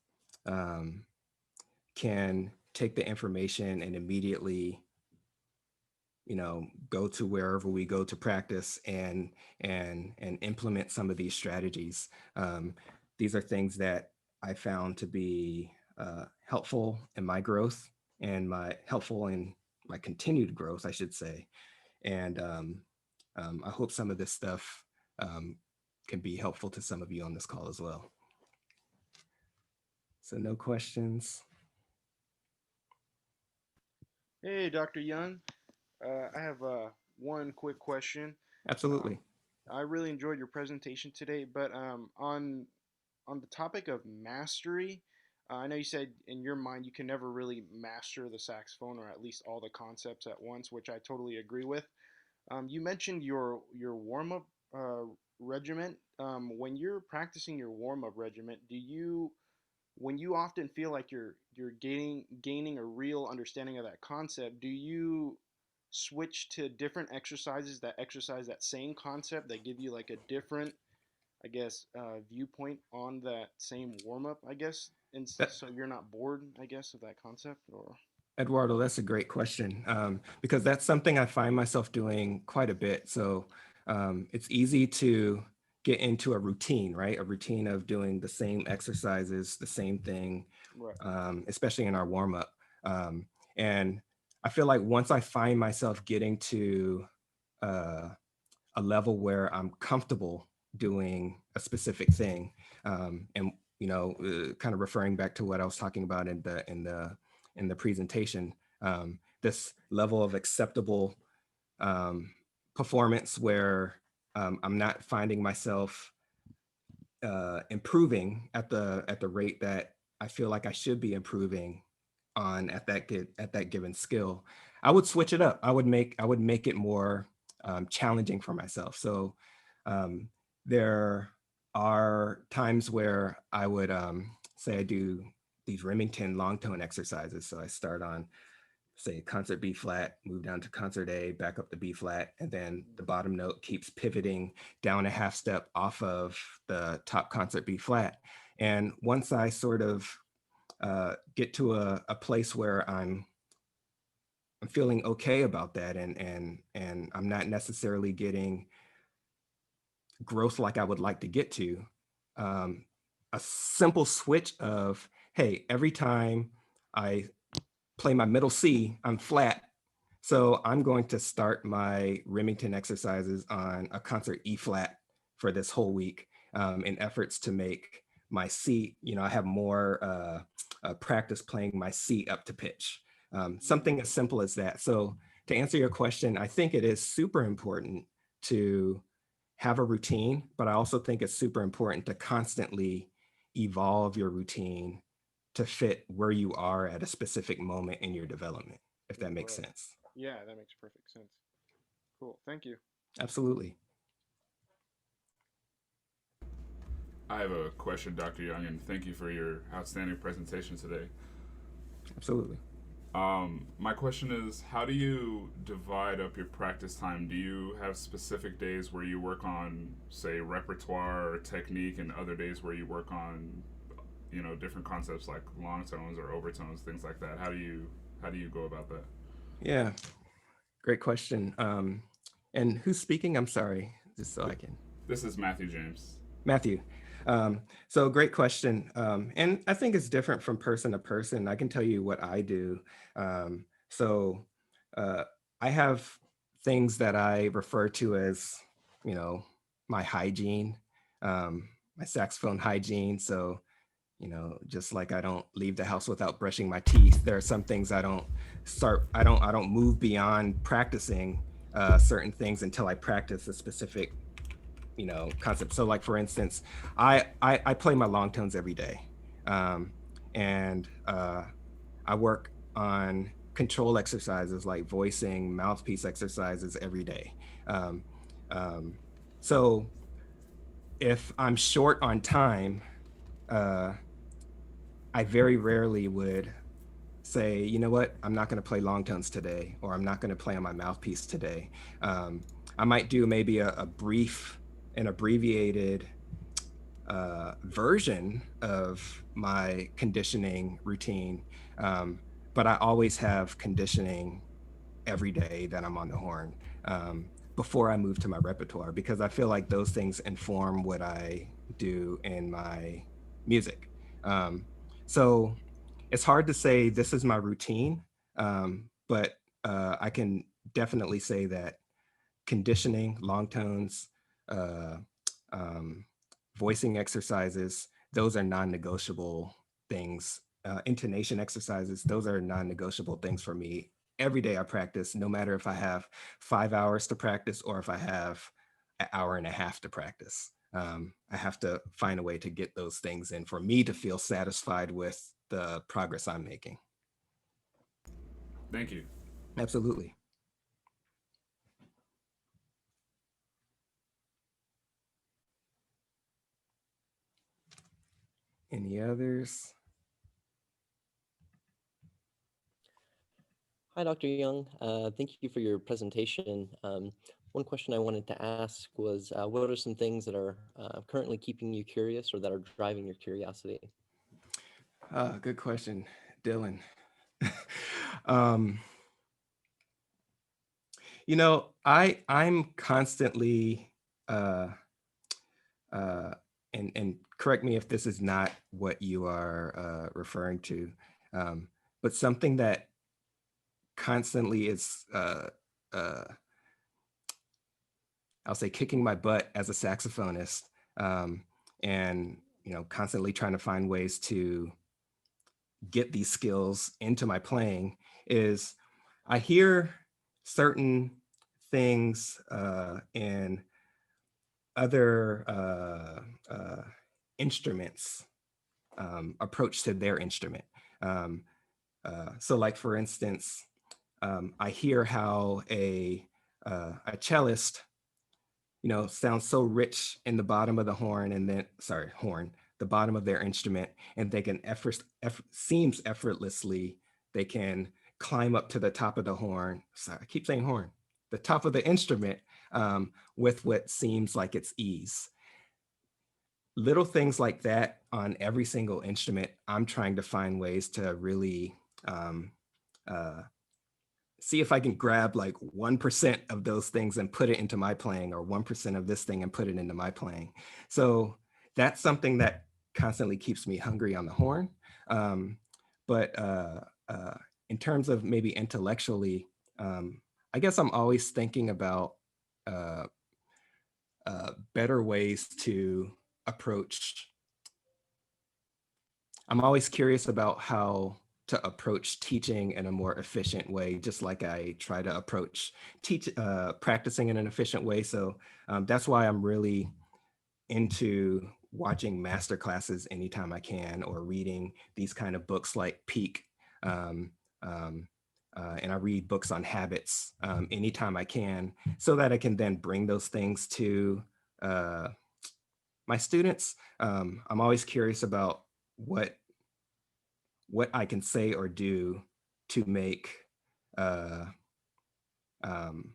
can take the information and immediately, you know, go to wherever we go to practice and implement some of these strategies. These are things that I found to be helpful in my growth and helpful in my continued growth, I should say. And I hope some of this stuff can be helpful to some of you on this call as well. So no questions. Hey, Dr. Young. I have one quick question. Absolutely. I really enjoyed your presentation today, but on the topic of mastery, I know you said in your mind you can never really master the saxophone, or at least all the concepts at once, which I totally agree with. You mentioned your warm up regiment. When you're practicing your warm up regiment, when you often feel like you're gaining a real understanding of that concept, do you switch to different exercises that exercise that same concept that give you like a different, I guess, viewpoint on that same warm up, I guess, and That, so you're not bored, I guess, of that concept, or? Eduardo, that's a great question because that's something I find myself doing quite a bit. So it's easy to get into a routine, right? A routine of doing the same exercises, the same thing, Right. especially in our warm up. And I feel like once I find myself getting to a level where I'm comfortable doing a specific thing, and kind of referring back to what I was talking about in the presentation, this level of acceptable performance where I'm not finding myself improving at the rate that I feel like I should be improving on at that given skill. I would switch it up. I would make it more challenging for myself. So there are times where I would say I do these Remington long tone exercises. So I start on, say, concert B flat, move down to concert A, back up to B flat, and then the bottom note keeps pivoting down a half step off of the top concert B flat. And once I sort of get to a place where I'm feeling okay about that, and I'm not necessarily getting growth like I would like to get to, a simple switch of, hey, every time I play my middle C, I'm flat. So I'm going to start my Remington exercises on a concert E flat for this whole week, in efforts to make my C, I have more practice playing my C up to pitch. Something as simple as that. So to answer your question, I think it is super important to have a routine, but I also think it's super important to constantly evolve your routine to fit where you are at a specific moment in your development, if that makes Right. sense. Yeah, that makes perfect sense. Cool. Thank you. Absolutely. I have a question, Dr. Young, and thank you for your outstanding presentation today. Absolutely. My question is, how do you divide up your practice time? Do you have specific days where you work on, say, repertoire or technique, and other days where you work on, different concepts like long tones or overtones, things like that? How do you go about that? Yeah, great question. And who's speaking? I'm sorry, just so I can. This is Matthew James. Matthew. So great question. And I think it's different from person to person. I can tell you what I do. So I have things that I refer to as, my hygiene, my saxophone hygiene. So, just like I don't leave the house without brushing my teeth, there are some things I don't move beyond practicing certain things until I practice a specific concept. So like, for instance, I play my long tones every day, and I work on control exercises like voicing, mouthpiece exercises every day. um, um, so if I'm short on time, I very rarely would say, you know what, I'm not going to play long tones today, or I'm not going to play on my mouthpiece today. I might do maybe a brief and abbreviated version of my conditioning routine, but I always have conditioning every day that I'm on the horn, before I move to my repertoire, because I feel like those things inform what I do in my music. So it's hard to say this is my routine, but I can definitely say that conditioning, long tones, uh, um, voicing exercises, those are non-negotiable things. Intonation exercises, those are non-negotiable things for me. Every day I practice, no matter if I have 5 hours to practice or if I have an hour and a half to practice. I have to find a way to get those things in for me to feel satisfied with the progress I'm making. Thank you. Absolutely. Any others? Hi, Dr. Young. Thank you for your presentation. One question I wanted to ask was, what are some things that are currently keeping you curious or that are driving your curiosity? Good question, Dylan. um, I'm constantly uh, and correct me if this is not what you are referring to, but something that constantly is, uh, I'll say, kicking my butt as a saxophonist, um, and constantly trying to find ways to get these skills into my playing is I hear certain things in other instruments approach to their instrument. Um, so like for instance, I hear how a cellist, sounds so rich in the bottom of the horn and then, sorry, horn, the bottom of their instrument, and they can seems effortlessly, they can climb up to the top of the horn. Sorry, I keep saying horn, the top of the instrument with what seems like it's ease. Little things like that on every single instrument, I'm trying to find ways to really um, uh, see if I can grab like 1% of those things and put it into my playing, or 1% of this thing and put it into my playing. So that's something that constantly keeps me hungry on the horn. Um, but in terms of maybe intellectually, I guess I'm always thinking about uh, better ways to approach. I'm always curious about how to approach teaching in a more efficient way, just like I try to approach practicing in an efficient way. So that's why I'm really into watching master classes anytime I can, or reading these kind of books like Peak. Um, um, and I read books on habits anytime I can, so that I can then bring those things to my students. I'm always curious about what I can say or do to make uh, um,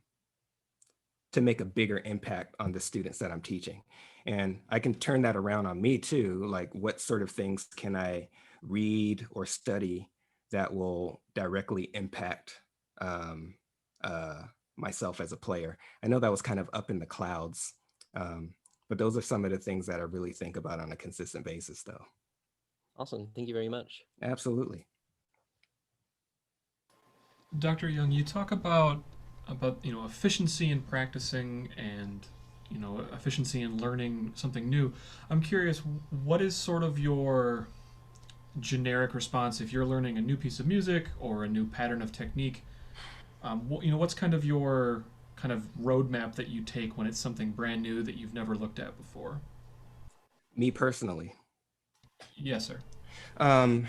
a bigger impact on the students that I'm teaching. And I can turn that around on me too. Like, what sort of things can I read or study that will directly impact um, uh, myself as a player? I know that was kind of up in the clouds, but those are some of the things that I really think about on a consistent basis, though. Awesome. Thank you very much. Absolutely. Dr. Young, you talk about efficiency in practicing and efficiency in learning something new. I'm curious, what is sort of your generic response if you're learning a new piece of music or a new pattern of technique? What's kind of your kind of roadmap that you take when it's something brand new that you've never looked at before? Me personally, Yes, sir. um,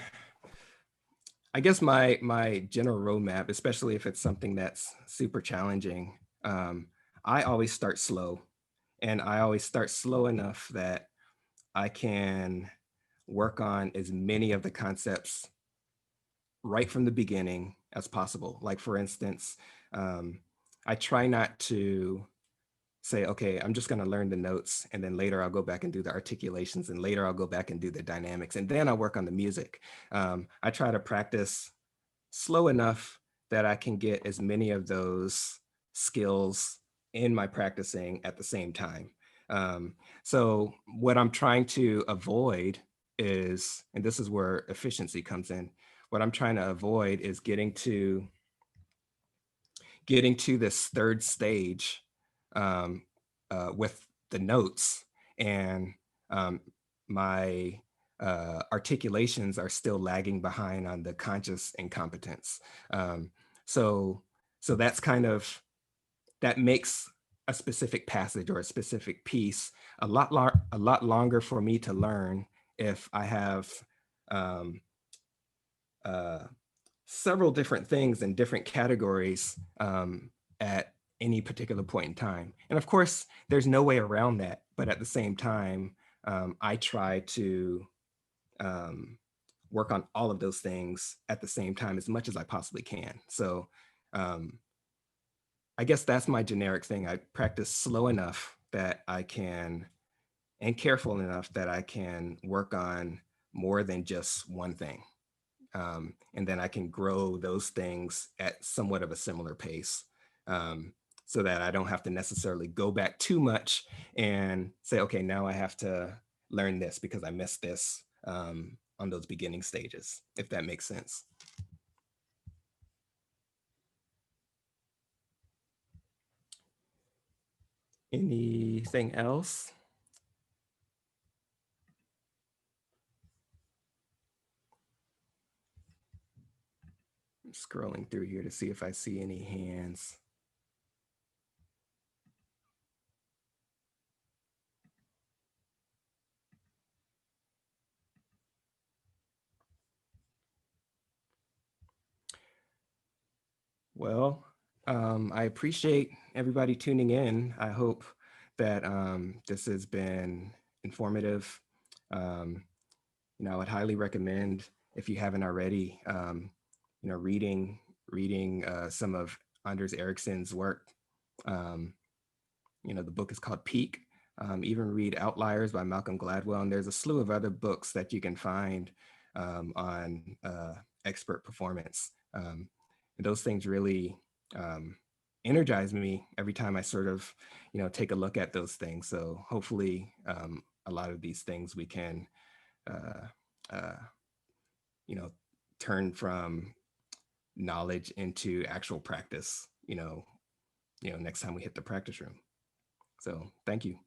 I guess my general roadmap, especially if it's something that's super challenging, I always start slow, and I always start slow enough that I can work on as many of the concepts right from the beginning as possible. Like for instance, I try not to say, okay, I'm just going to learn the notes, and then later I'll go back and do the articulations, and later I'll go back and do the dynamics, and then I'll work on the music. I try to practice slow enough that I can get as many of those skills in my practicing at the same time. So what I'm trying to avoid is, and this is where efficiency comes in, what I'm trying to avoid is getting to this third stage um, with the notes, and um, my articulations are still lagging behind on the conscious incompetence. Um, so, so that's kind of, that makes a specific passage or a specific piece a lot longer for me to learn if I have um, uh, several different things in different categories at any particular point in time. And of course, there's no way around that. But at the same time, I try to um, work on all of those things at the same time as much as I possibly can. So um, I guess that's my generic thing. I practice slow enough that I can, and careful enough that I can work on more than just one thing. And then I can grow those things at somewhat of a similar pace. Um, so that I don't have to necessarily go back too much and say, okay, now I have to learn this because I missed this on those beginning stages, if that makes sense. Anything else? I'm scrolling through here to see if I see any hands. Well, I appreciate everybody tuning in. I hope that this has been informative. You know, I would highly recommend, if you haven't already, you know, reading some of Anders Ericsson's work. You know, the book is called Peak. Even read Outliers by Malcolm Gladwell, and there's a slew of other books that you can find on expert performance. And those things really energize me every time I sort of, you know, take a look at those things. So hopefully, a lot of these things we can, uh, uh, you know, turn from knowledge into actual practice. You know, next time we hit the practice room. So thank you.